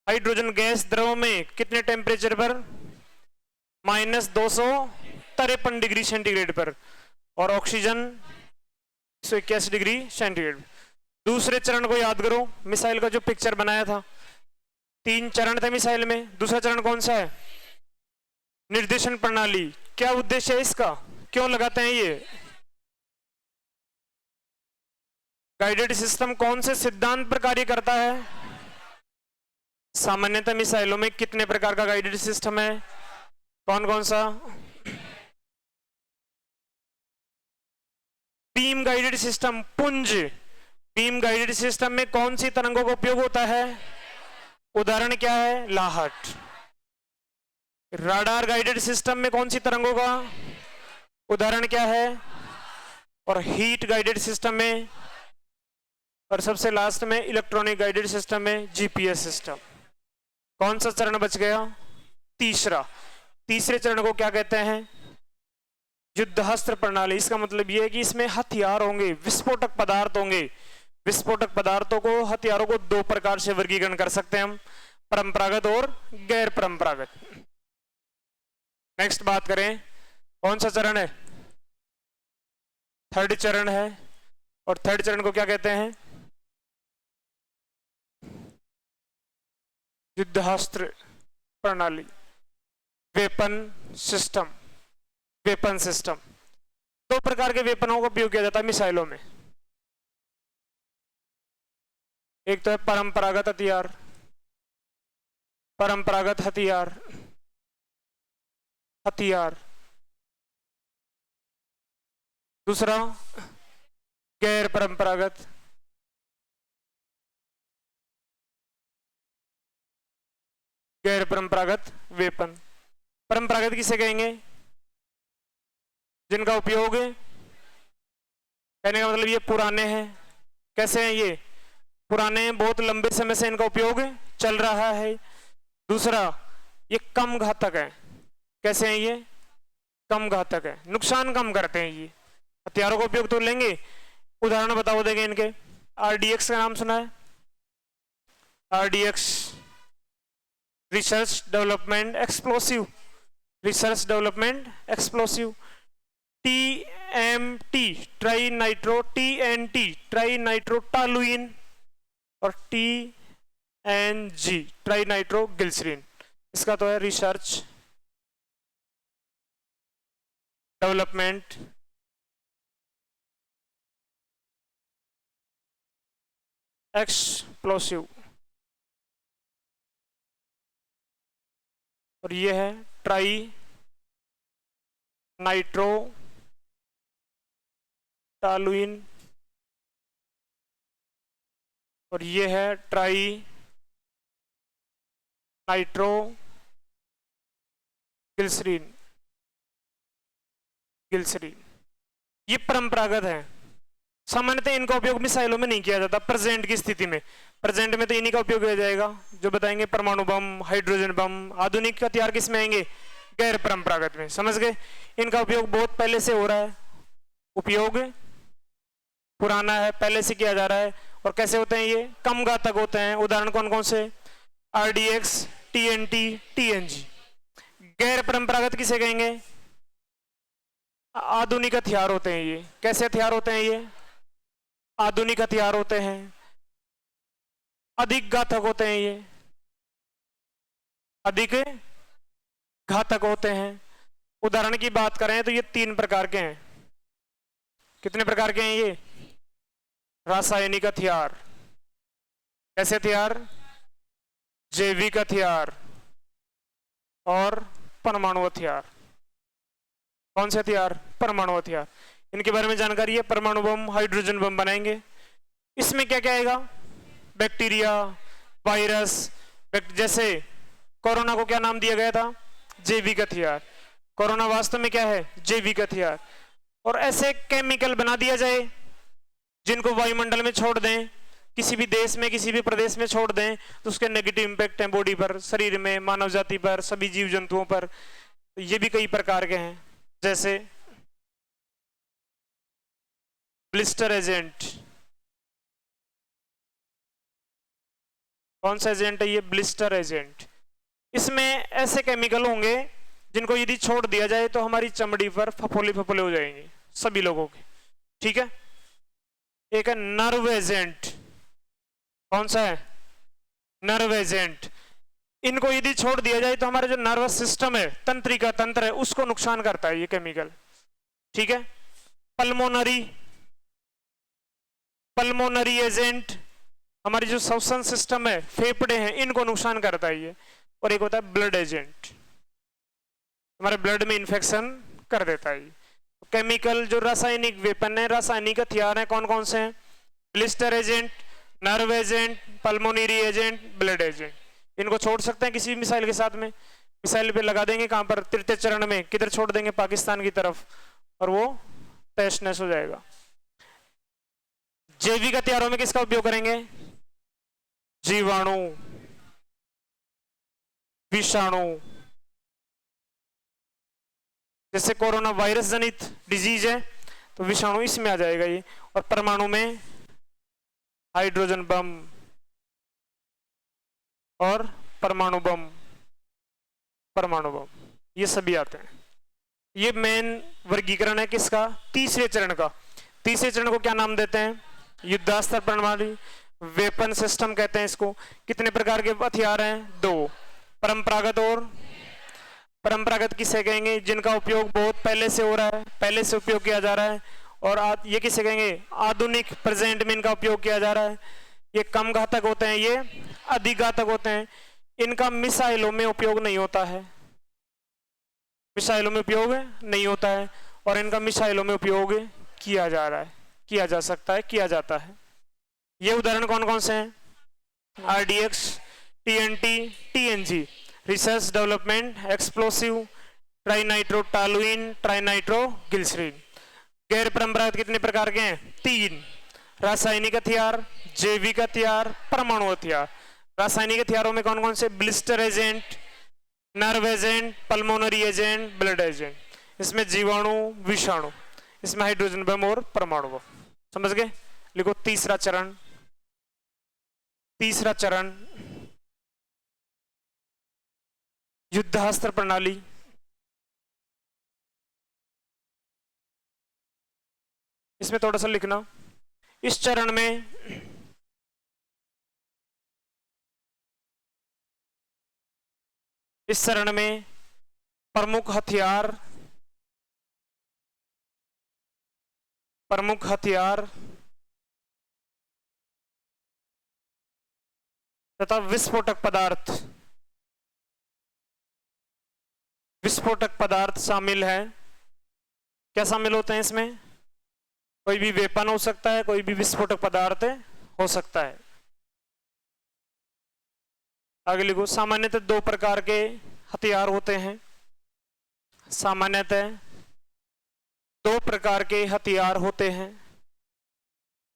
हाइड्रोजन गैस द्रव में कितने टेम्परेचर पर? -253 डिग्री सेंटीग्रेड पर, और ऑक्सीजन 181 डिग्री सेंटीग्रेड। दूसरे चरण को याद करो, मिसाइल का जो पिक्चर बनाया था, 3 चरण थे मिसाइल में। दूसरा चरण कौन सा है? निर्देशन प्रणाली। क्या उद्देश्य है इसका? क्यों लगाते हैं ये? गाइडेड सिस्टम कौन से सिद्धांत पर कार्य करता है? सामान्यतः मिसाइलों में कितने प्रकार का गाइडेड सिस्टम है? कौन कौन सा? बीम गाइडेड सिस्टम, पुंज। बीम गाइडेड सिस्टम में कौन सी तरंगों का उपयोग होता है? उदाहरण क्या है? लाहट। राडार गाइडेड सिस्टम में कौन सी तरंगों का? उदाहरण क्या है? और हीट गाइडेड सिस्टम में, और सबसे लास्ट में इलेक्ट्रॉनिक गाइडेड सिस्टम में GPS सिस्टम। कौन सा चरण बच गया? तीसरा। तीसरे चरण को क्या कहते हैं? युद्धहस्त्र प्रणाली। इसका मतलब यह है कि इसमें हथियार होंगे, विस्फोटक पदार्थ होंगे। विस्फोटक पदार्थों को, हथियारों को 2 प्रकार से वर्गीकरण कर सकते हैं हम, परंपरागत और गैर परंपरागत। नेक्स्ट बात करें, कौन सा चरण है? 3rd चरण है। और 3rd चरण को क्या कहते हैं? युद्धहस्त्र प्रणाली, वेपन सिस्टम। वेपन सिस्टम, 2 प्रकार के वेपनों का उपयोग किया जाता है मिसाइलों में। एक तो है परंपरागत हथियार, परंपरागत हथियार, दूसरा गैर परंपरागत। गैर परंपरागत वेपन। परंपरागत किसे कहेंगे? जिनका उपयोग, कहने का मतलब ये पुराने हैं। कैसे हैं ये? पुराने, बहुत लंबे समय से इनका उपयोग चल रहा है। दूसरा, ये कम घातक है। कैसे हैं ये? कम घातक है, नुकसान कम करते हैं ये। हथियारों का उपयोग तो लेंगे, उदाहरण बताओ देंगे इनके। RDX का नाम सुना है? RDX, research development explosive. Research development explosive. TMT, tri nitro, TNT, tri nitro toluene, और TNG, ट्राई नाइट्रो ग्लिसरीन। इसका तो है रिसर्च डेवलपमेंट एक्सप्लोसिव, और ये है ट्राई नाइट्रो टॉलुइन, और ये है ट्राई नाइट्रो ग्लिसरीन। ये परंपरागत है। सामान्यतः इनका उपयोग मिसाइलों में नहीं किया जाता प्रेजेंट की स्थिति में। प्रेजेंट में तो इन्हीं का उपयोग किया जाएगा जो बताएंगे, परमाणु बम, हाइड्रोजन बम। आधुनिक हथियार किस में आएंगे? गैर परंपरागत में। समझ गए? इनका उपयोग बहुत पहले से हो रहा है, उपयोग पुराना है, पहले से किया जा रहा है। और कैसे होते हैं ये? कम घातक होते हैं। उदाहरण कौन कौन से? RDX, TNT, TNG। गैर परंपरागत किसे कहेंगे? आधुनिक हथियार होते हैं ये। कैसे हथियार होते हैं ये? आधुनिक हथियार होते हैं। अधिक घातक होते हैं, ये अधिक घातक होते हैं। उदाहरण की बात करें तो ये 3 प्रकार के हैं। कितने प्रकार के हैं ये? रासायनिक हथियार। कैसे हथियार? जैविक हथियार और परमाणु हथियार। कौन से हथियार? परमाणु हथियार। इनके बारे में जानकारी है। परमाणु बम, हाइड्रोजन बम बनाएंगे। इसमें क्या क्या आएगा? Bacteria, virus. जैसे कोरोना को क्या नाम दिया गया था? जैविक हथियार। कोरोना वास्तव में क्या है? जैविक हथियार। और ऐसे केमिकल बना दिया जाए जिनको वायुमंडल में छोड़ दें, किसी भी देश में, किसी भी प्रदेश में छोड़ दें, तो उसके नेगेटिव इंपैक्ट है बॉडी पर, शरीर में, मानव जाति पर, सभी जीव जंतुओं पर। तो ये भी कई प्रकार के हैं। जैसे ब्लिस्टर एजेंट। कौन सा एजेंट है ये? Blister agent. इसमें ऐसे केमिकल होंगे जिनको यदि छोड़ दिया जाए तो हमारी चमड़ी पर फफोले फफोले हो जाएंगे सभी लोगों के। ठीक है। एक है नर्व एजेंट। कौन सा है? Nerve agent. इनको यदि छोड़ दिया जाए तो हमारे जो नर्वस सिस्टम है, तंत्रिका तंत्र है, उसको नुकसान करता है ये केमिकल। ठीक है। पल्मोनरी एजेंट, हमारी जो श्वसन सिस्टम है, फेफड़े हैं, इनको नुकसान करता है ये। और एक होता है ब्लड एजेंट, हमारे ब्लड में इंफेक्शन कर देता है। केमिकल जो रासायनिक वेपन है, रासायनिक हथियार है, कौन कौन से हैं? Blister agent, nerve agent, pulmonary agent, blood agent. इनको छोड़ सकते हैं किसी भी मिसाइल के साथ में। मिसाइल पे लगा देंगे, कहां पर? तृतीय चरण में। किधर छोड़ देंगे? पाकिस्तान की तरफ, और वो तहस नहस हो जाएगा। जैविक हथियारों में किसका उपयोग करेंगे? जीवाणु, विषाणु। जैसे कोरोना वायरस जनित डिजीज है तो विषाणु इसमें आ जाएगा ये। और परमाणु में हाइड्रोजन बम और परमाणु बम, ये सभी आते हैं। ये मेन वर्गीकरण है किसका? तीसरे चरण का। तीसरे चरण को क्या नाम देते हैं? युद्धास्त्र प्रणाली, वेपन सिस्टम कहते हैं इसको। कितने प्रकार के हथियार हैं? 2। परंपरागत और परंपरागत किसे कहेंगे? जिनका उपयोग बहुत पहले से हो रहा है, पहले से उपयोग किया जा रहा है। और ये किसे कहेंगे? आधुनिक, प्रेजेंट में इनका उपयोग किया जा रहा है। ये कम घातक होते हैं, ये अधिक घातक होते हैं। इनका मिसाइलों में उपयोग नहीं होता है, मिसाइलों में उपयोग नहीं होता है। और इनका मिसाइलों में उपयोग किया जा रहा है, किया जा सकता है, किया जाता है। ये उदाहरण कौन कौन से हैं? RDX, TNT, TNG, research development explosive, trinitrotoluene, trinitroglycerin. गैर परंपरागत कितने प्रकार के हैं? 3। रासायनिक हथियार, जैविक हथियार, परमाणु हथियार। रासायनिक हथियारों में कौन कौन से? Blister agent, nerve agent, pulmonary agent, blood agent. इसमें जीवाणु, विषाणु। इसमें हाइड्रोजन बम और परमाणु बम। समझ गए? लिखो तीसरा चरण। तीसरा चरण युद्धास्त्र प्रणाली। इसमें थोड़ा सा लिखना। इस चरण में प्रमुख हथियार तथा विस्फोटक पदार्थ शामिल है। क्या शामिल होते हैं इसमें? कोई भी वेपन हो सकता है, कोई भी विस्फोटक पदार्थ हो सकता है। आगे लिखो। सामान्यतः 2 प्रकार के हथियार होते हैं। सामान्यतः 2 प्रकार के हथियार होते हैं।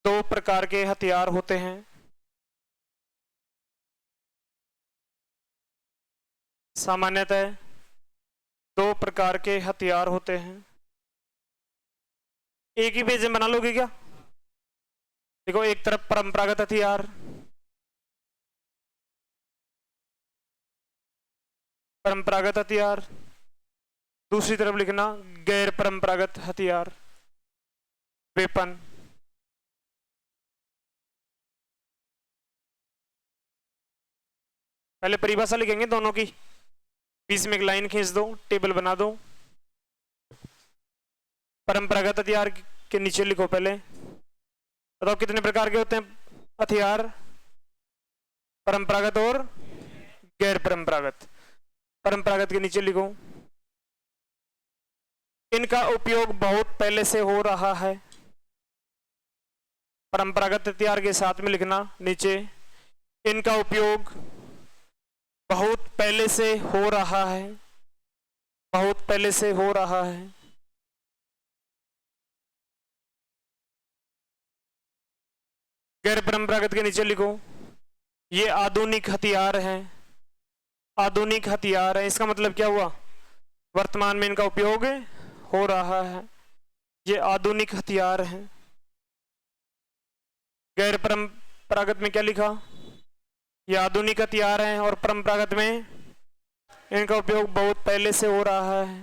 2 प्रकार के हथियार होते हैं। सामान्यतः 2 प्रकार के हथियार होते हैं। एक ही पेज में बना लोगे क्या? देखो, एक तरफ परंपरागत हथियार, दूसरी तरफ लिखना गैर परंपरागत हथियार, वेपन। पहले परिभाषा लिखेंगे दोनों की, बीच में एक लाइन खींच दो, टेबल बना दो। परंपरागत हथियार के नीचे लिखो पहले, बताओ कितने प्रकार के होते हैं हथियार, परंपरागत और गैर परंपरागत। परंपरागत के नीचे लिखो इनका उपयोग बहुत पहले से हो रहा है। परंपरागत हथियार के साथ में लिखना नीचे इनका उपयोग बहुत पहले से हो रहा है, बहुत पहले से हो रहा है। गैर परंपरागत के नीचे लिखो ये आधुनिक हथियार है, आधुनिक हथियार है। इसका मतलब क्या हुआ, वर्तमान में इनका उपयोग हो रहा है, ये आधुनिक हथियार है। गैर परंपरागत में क्या लिखा, ये आधुनिक हथियार है और परंपरागत में इनका उपयोग बहुत पहले से हो रहा है।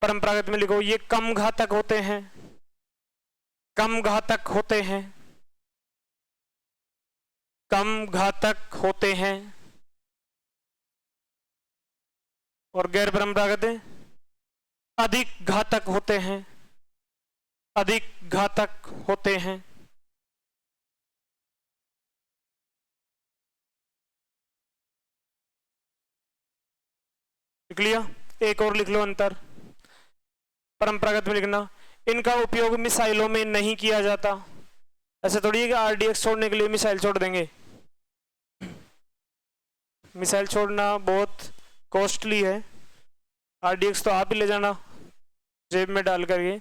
परंपरागत में लिखो ये कम घातक होते हैं, कम घातक होते हैं, कम घातक होते हैं। और गैर परंपरागत अधिक घातक होते हैं, अधिक घातक होते हैं। लिख लिया, एक और लिख लो अंतर। परंपरागत में लिखना इनका उपयोग मिसाइलों में नहीं किया जाता। ऐसे थोड़ी है कि आरडीएक्स छोड़ने के लिए मिसाइल छोड़ देंगे, मिसाइल छोड़ना बहुत कॉस्टली है। आरडीएक्स तो आप ही ले जाना, जेब में डाल करके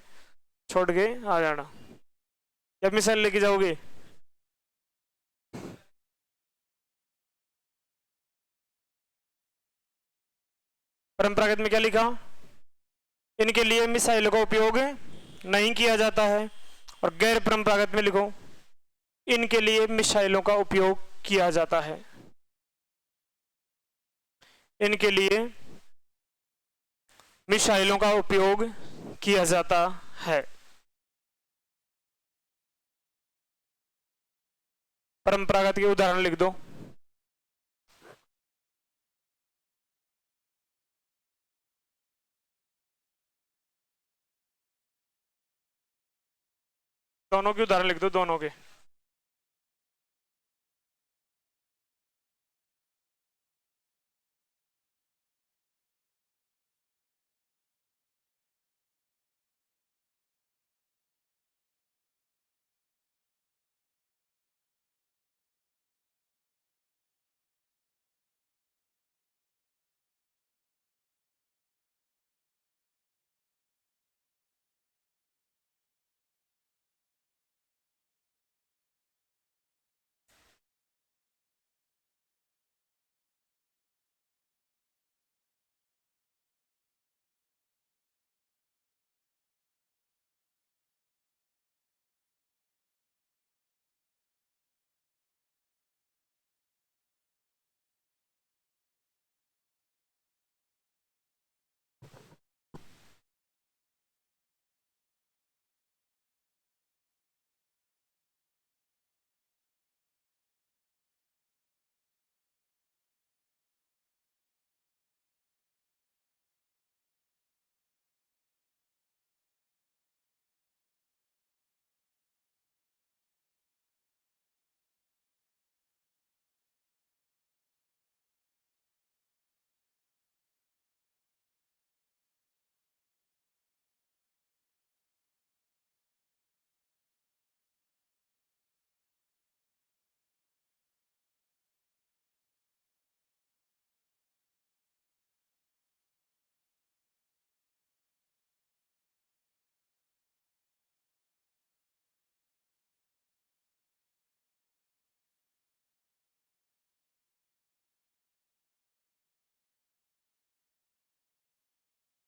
छोड़ के आ जाना। जब मिसाइल लेके जाओगे परंपरागत में क्या लिखा, इनके लिए मिसाइल का उपयोग नहीं किया जाता है। और गैर परंपरागत में लिखो इनके लिए मिसाइलों का उपयोग किया जाता है, इनके लिए मिसाइलों का उपयोग किया जाता है। परंपरागत के उदाहरण लिख दो। दोनों के उदाहरण लिख दो, दोनों के।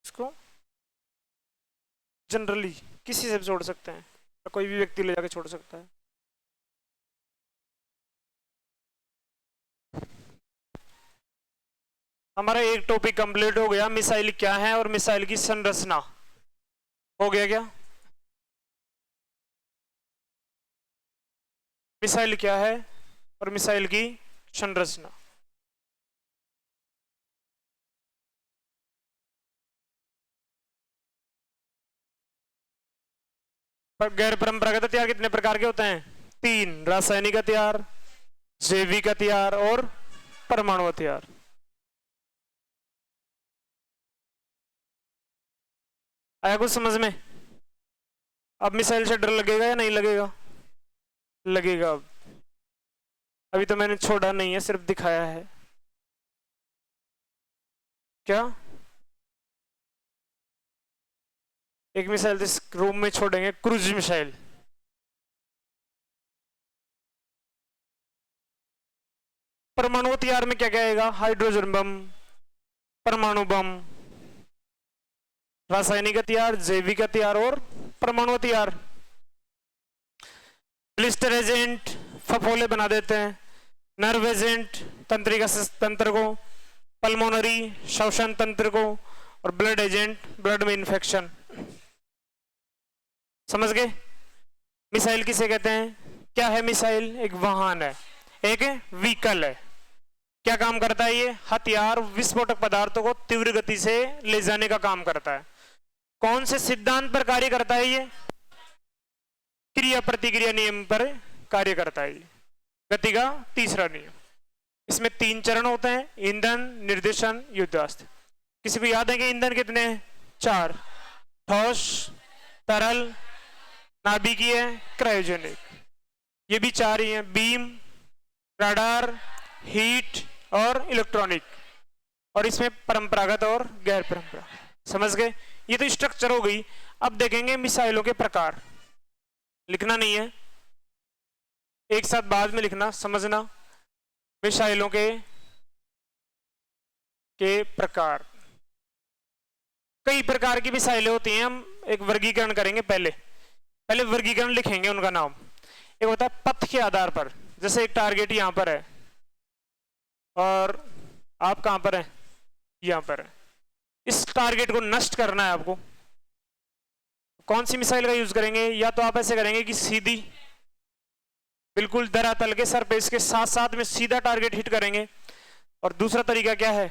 इसको जनरली किसी से भी छोड़ सकते हैं, या कोई भी व्यक्ति ले जाके छोड़ सकता है। हमारा एक टॉपिक कंप्लीट हो गया, मिसाइल क्या है और मिसाइल की संरचना। हो गया क्या, मिसाइल क्या है और मिसाइल की संरचना। गैर परंपरागत हथियार कितने प्रकार के होते हैं? 3, रासायनिक हथियार, जैविक हथियार और परमाणु हथियार। आया कुछ समझ में? अब मिसाइल से डर लगेगा या नहीं लगेगा? लगेगा। अब अभी तो मैंने छोड़ा नहीं है, सिर्फ दिखाया है। क्या एक मिसाइल इस रूम में छोड़ेंगे, क्रूज मिसाइल। परमाणु हथियार में क्या क्या आएगा? हाइड्रोजन बम, परमाणु बम, रासायनिक हथियार, जैविक हथियार और परमाणु हथियार। ब्लिस्टर एजेंट फफोले बना देते हैं, नर्व एजेंट तंत्रिका तंत्र को, पल्मोनरी श्वसन तंत्र को, और ब्लड एजेंट ब्लड में इंफेक्शन। समझ गए? मिसाइल किसे कहते हैं? क्या है मिसाइल? एक वाहन है, एक व्हीकल है। क्या काम करता है ये? हथियार विस्फोटक पदार्थों को तीव्र गति से ले जाने का काम करता है। कौन से सिद्धांत पर कार्य करता है ये? क्रिया प्रतिक्रिया नियम पर कार्य करता है। गति का तीसरा नियम। इसमें 3 चरण होते हैं, ईंधन, निर्देशन, युद्धास्त्र। किसी को याद है कि ईंधन कितने हैं? 4, ठोस, तरल, नाभिकीय, क्रायोजेनिक। ये भी 4 ही हैं, बीम, रडार, हीट और इलेक्ट्रॉनिक। और इसमें परंपरागत और गैर परंपरागत। समझ गए? ये तो स्ट्रक्चर हो गई। अब देखेंगे मिसाइलों के प्रकार। लिखना नहीं है, एक साथ बाद में लिखना, समझना। मिसाइलों के प्रकार। कई प्रकार की मिसाइलें होती हैं। हम एक वर्गीकरण करेंगे। पहले वर्गीकरण लिखेंगे उनका नाम। एक होता है पथ के आधार पर, जैसे एक टारगेट यहां पर है और आप कहां पर हैं? यहां पर है। इस टारगेट को नष्ट करना है आपको। कौन सी मिसाइल का यूज करेंगे? या तो आप ऐसे करेंगे कि सीधी बिल्कुल धरातल के सरफेस के साथ साथ में सीधा टारगेट हिट करेंगे। और दूसरा तरीका क्या है?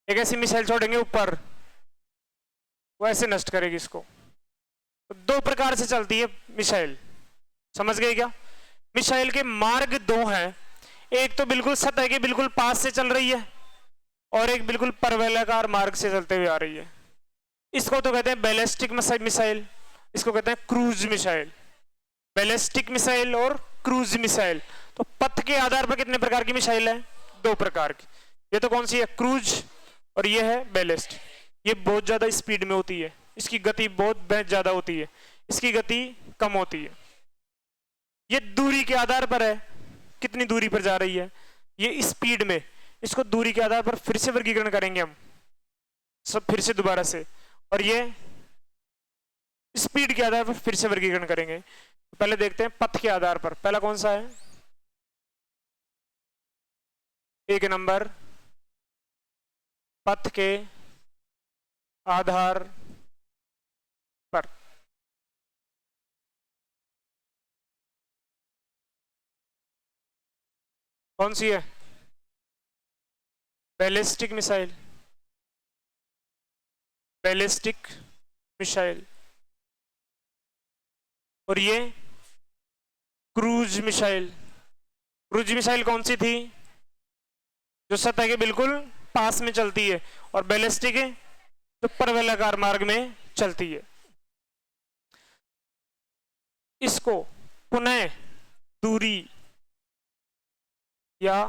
एक ऐसी मिसाइल छोड़ेंगे ऊपर, वो ऐसे नष्ट करेगी इसको। तो 2 प्रकार से चलती है मिसाइल। समझ गए क्या? मिसाइल के मार्ग 2 हैं। एक तो बिल्कुल सतह के बिल्कुल पास से चल रही है और एक बिल्कुल परवलयाकार मार्ग से चलते हुए आ रही है। इसको तो कहते हैं बैलिस्टिक मिसाइल, इसको कहते हैं क्रूज मिसाइल। बैलिस्टिक मिसाइल और क्रूज मिसाइल। तो पथ के आधार पर कितने प्रकार की मिसाइल है? 2 प्रकार की। ये तो कौन सी है? क्रूज। और ये है बैलिस्टिक। ये बहुत ज्यादा स्पीड में होती है, इसकी गति बहुत ज्यादा होती है, इसकी गति कम होती है। ये दूरी के आधार पर है, कितनी दूरी पर जा रही है। ये स्पीड में। इसको दूरी के आधार पर फिर से वर्गीकरण करेंगे हम सब, फिर से दोबारा से। और ये स्पीड के आधार पर फिर से वर्गीकरण करेंगे। तो पहले देखते हैं पथ के आधार पर। पहला कौन सा है? 1 नंबर, पथ के आधार पर। कौन सी है? Ballistic missile. Ballistic missile. और ये क्रूज मिसाइल। क्रूज मिसाइल कौन सी थी? जो सतह के बिल्कुल पास में चलती है। और बैलिस्टिक है जो परवलयाकार मार्ग में चलती है। इसको पुनः दूरी या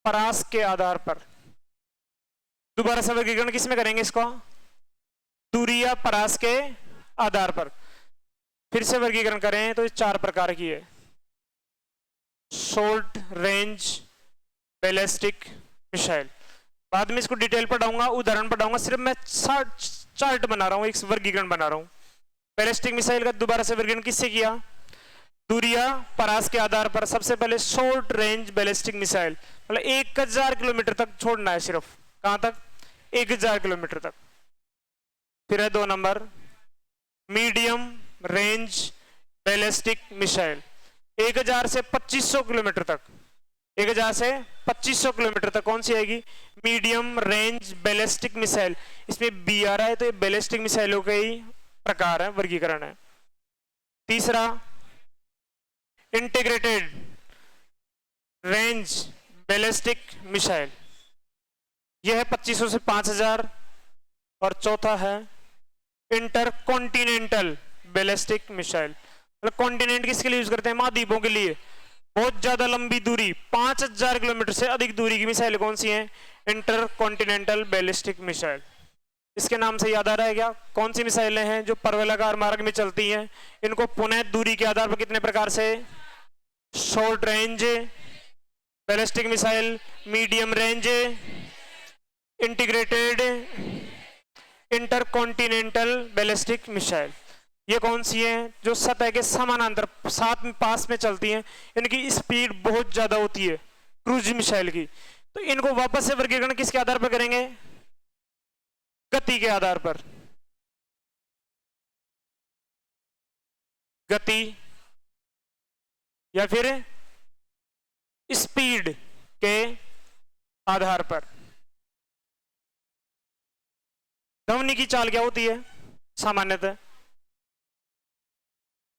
परास के आधार पर दोबारा से वर्गीकरण किस में करेंगे? इसको दूरी या परास के आधार पर फिर से वर्गीकरण करें तो ये 4 प्रकार की है। Short range ballistic missile. बाद में इसको डिटेल पढ़ाऊंगा, उदाहरण पढ़ाऊंगा। सिर्फ मैं चार्ट बना रहा हूं, एक वर्गीकरण बना रहा हूं। बैलिस्टिक मिसाइल का दोबारा से वर्गीकरण किससे किया? दूरी या परास के आधार पर। सबसे पहले शॉर्ट रेंज बैलिस्टिक मिसाइल, मतलब 1000 किलोमीटर तक छोड़ना है। सिर्फ कहां तक? 1000 किलोमीटर तक। फिर है 2 number, medium range ballistic missile, 1000 से 2500 किलोमीटर तक। 1000 से 2500 किलोमीटर तक कौन सी आएगी? Medium range ballistic missile. इसमें बी आ रहा है तो ये बैलिस्टिक मिसाइलों के ही प्रकार है, वर्गीकरण है। तीसरा इंटीग्रेटेड रेंज बैलिस्टिक मिसाइल, यह है 2500 से 5000। और चौथा है इंटरकॉन्टिनेंटल बैलिस्टिक मिसाइल। मतलब कॉन्टिनेंट किसके लिए यूज करते हैं? महाद्वीपों के लिए। बहुत ज्यादा लंबी दूरी 5000 किलोमीटर से अधिक दूरी की मिसाइल कौन सी है? Intercontinental ballistic missile. इसके नाम से याद आ रहा है क्या? कौन सी मिसाइलें हैं जो परवलयाकार मार्ग में चलती हैं? इनको पुनः दूरी के आधार पर कितने प्रकार से? Short range ballistic missile, medium range, integrated, intercontinental ballistic missile. ये कौन सी है? जो सतह के समानांतर साथ में पास में चलती हैं, इनकी स्पीड बहुत ज्यादा होती है क्रूज मिसाइल की। तो इनको वापस से वर्गीकरण किसके आधार पर करेंगे? गति के आधार पर। गति या फिर स्पीड के आधार पर। ध्वनि की चाल क्या होती है सामान्यतः?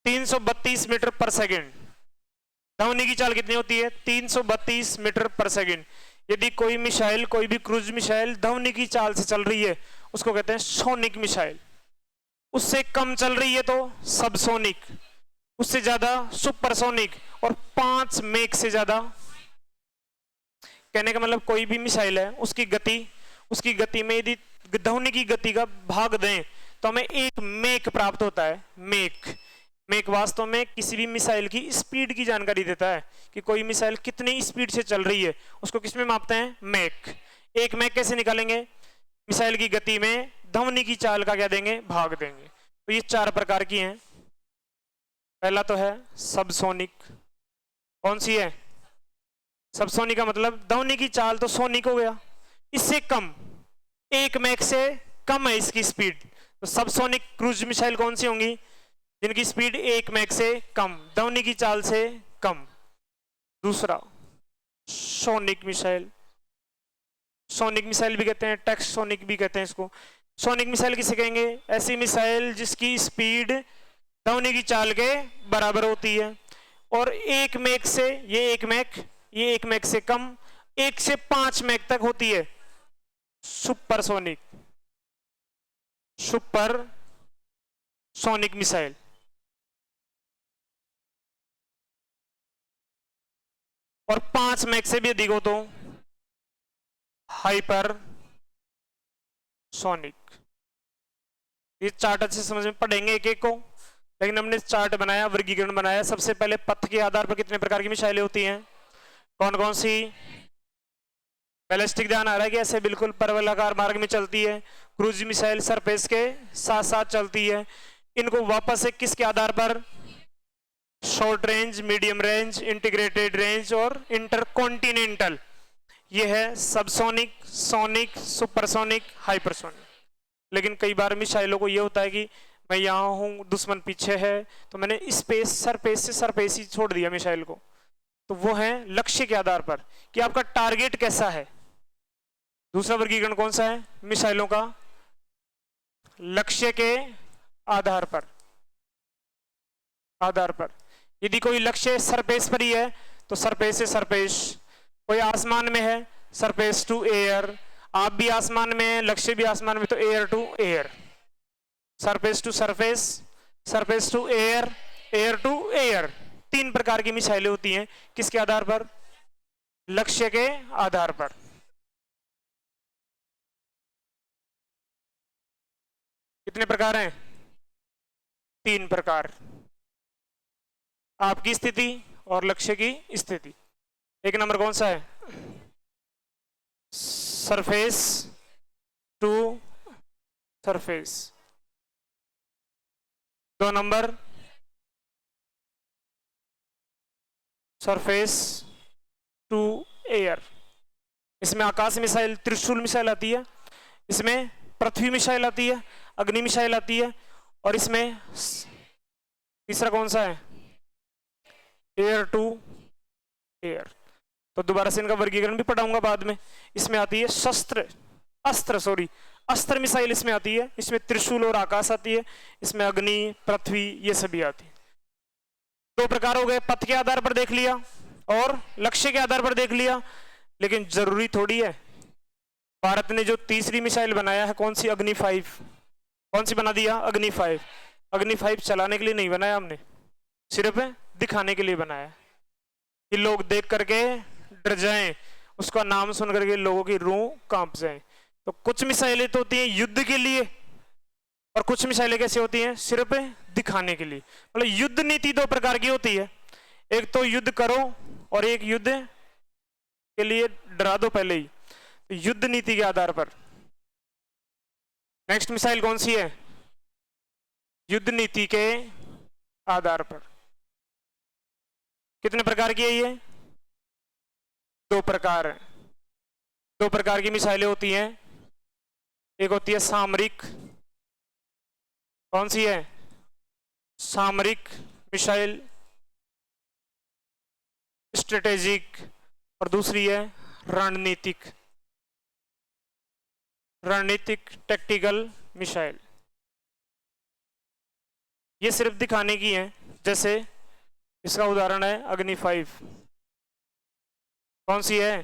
332 मीटर पर सेकंड। ध्वनि की चाल कितनी होती है? 332 मीटर पर सेकंड। यदि कोई मिसाइल, कोई भी क्रूज मिसाइल ध्वनि की चाल से चल रही है, उसको कहते हैं सोनिक मिसाइल। उससे कम चल रही है तो सबसोनिक, उससे ज्यादा सुपरसोनिक, और 5 मेक से ज्यादा। कहने का मतलब कोई भी मिसाइल है, उसकी गति में यदि ध्वनि की गति का भाग दें तो हमें 1 मेक प्राप्त होता है। मेक वास्तव में किसी भी मिसाइल की स्पीड की जानकारी देता है कि कोई मिसाइल कितनी स्पीड से चल रही है, उसको किसमें मापते हैं? मेक। 1 मेक कैसे निकालेंगे? मिसाइल की गति में ध्वनि की चाल का क्या देंगे? भाग देंगे। तो ये 4 प्रकार की हैं। पहला तो है सबसोनिक। कौन सी है? सबसोनिक का मतलब ध्वनि की चाल तो सोनिक हो गया, इससे कम, 1 मैक से कम है इसकी स्पीड। तो सबसोनिक क्रूज मिसाइल कौन सी होंगी? जिनकी स्पीड 1 मैक से कम, ध्वनि की चाल से कम। दूसरा सोनिक मिसाइल। सोनिक मिसाइल भी कहते हैं, टेक्स्ट सोनिक भी कहते हैं इसको। सोनिक मिसाइल किसे कहेंगे? ऐसी मिसाइल जिसकी स्पीड ध्वनि की चाल के बराबर होती है और 1 मैक से, ये 1 मैक से कम, 1 से 5 मैक तक होती है। Super sonic missile. और 5 मैक से भी अधिक हो तो हाइपर सोनिक। ये चार्ट अच्छे समझ में पढ़ेंगे एक एक को, लेकिन हमने चार्ट बनाया, वर्गीकरण बनाया। सबसे पहले पथ के आधार पर कितने प्रकार की मिसाइलें होती हैं? कौन कौन सी? बैलिस्टिक ध्यान आ रहा है कि ऐसे बिल्कुल परवलयाकार मार्ग में चलती है। क्रूज मिसाइल सरफेस के साथ साथ चलती है। इनको वापस से किसके आधार पर? Short range, medium range, integrated range और इंटरकॉन्टिनेंटल। ये है सबसोनिक, सोनिक, सुपरसोनिक, हाइपरसोनिक। लेकिन कई बार मिसाइलों को ये होता है कि मैं यहाँ हूँ, दुश्मन पीछे है, तो मैंने सरफेस से सरफेस ही छोड़ दिया मिसाइल को। तो वो है लक्ष्य के आधार पर कि आपका टारगेट कैसा है। दूसरा वर्गीकरण कौन सा है मिसाइलों का? लक्ष्य के आधार पर। यदि कोई लक्ष्य सरफेस पर ही है तो सरफेस से सरफेस, कोई आसमान में है सरफेस टू एयर, आप भी आसमान में है, लक्ष्य भी आसमान में, तो air to air. Surface to surface, surface to air, air to air. 3 प्रकार की मिसाइलें होती हैं। किसके आधार पर? लक्ष्य के आधार पर। कितने प्रकार हैं? 3 प्रकार। आपकी स्थिति और लक्ष्य की स्थिति। 1 नंबर कौन सा है? Surface to surface. 2 number surface to air. इसमें आकाश मिसाइल, त्रिशूल मिसाइल आती है, इसमें पृथ्वी मिसाइल आती है, अग्नि मिसाइल आती है, और इसमें तीसरा कौन सा है? Air to air. तो दोबारा से इनका वर्गीकरण भी पढ़ाऊंगा बाद में। इसमें आती है अस्त्र मिसाइल इसमें आती है, इसमें त्रिशूल और आकाश आती है, इसमें अग्नि, पृथ्वी, ये सभी आती है। दो प्रकार हो गए, पथ के आधार पर देख लिया और लक्ष्य के आधार पर देख लिया। लेकिन जरूरी थोड़ी है, भारत ने जो तीसरी मिसाइल बनाया है कौन सी, अग्नि 5, कौन सी बना दिया, अग्नि 5। अग्नि 5 चलाने के लिए नहीं बनाया हमने, सिर्फ दिखाने के लिए बनाया कि लोग देख करके डर जाएं, उसका नाम सुन करके लोगों की रूह कांप जाए। तो कुछ मिसाइलें तो होती हैं युद्ध के लिए और कुछ मिसाइलें कैसे होती हैं, सिर्फ दिखाने के लिए। मतलब युद्ध नीति दो प्रकार की होती है, एक तो युद्ध करो और एक युद्ध के लिए डरा दो पहले ही। तो युद्ध नीति के आधार पर नेक्स्ट मिसाइल कौन सी है, युद्ध नीति के आधार पर। कितने प्रकार की है ये, दो प्रकार है। दो प्रकार की मिसाइलें होती हैं, एक होती है सामरिक, कौन सी है, सामरिक मिसाइल, स्ट्रेटेजिक, और दूसरी है रणनीतिक टैक्टिकल मिसाइल। ये सिर्फ दिखाने की है, जैसे इसका उदाहरण है अग्नि 5, कौन सी है,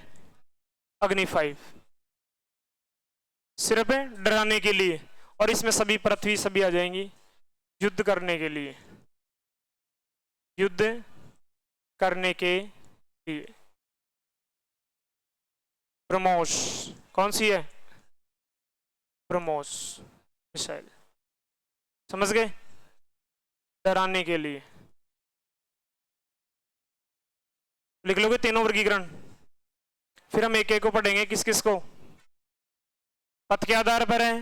अग्नि 5, सिर्फ डराने के लिए, और इसमें सभी पृथ्वी सभी आ जाएंगी युद्ध करने के लिए, युद्ध करने के लिए। ब्रह्मोस, कौन सी है, ब्रह्मोस मिसाइल, समझ गए, डराने के लिए। लिख लोगे तीनों वर्गीकरण, फिर हम एक एक को पढ़ेंगे, किस किस को, पथ के आधार पर है,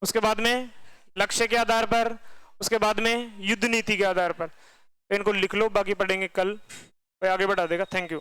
उसके बाद में लक्ष्य के आधार पर, उसके बाद में युद्ध नीति के आधार पर। इनको लिख लो, बाकी पढ़ेंगे कल, कोई आगे बढ़ा देगा। Thank you.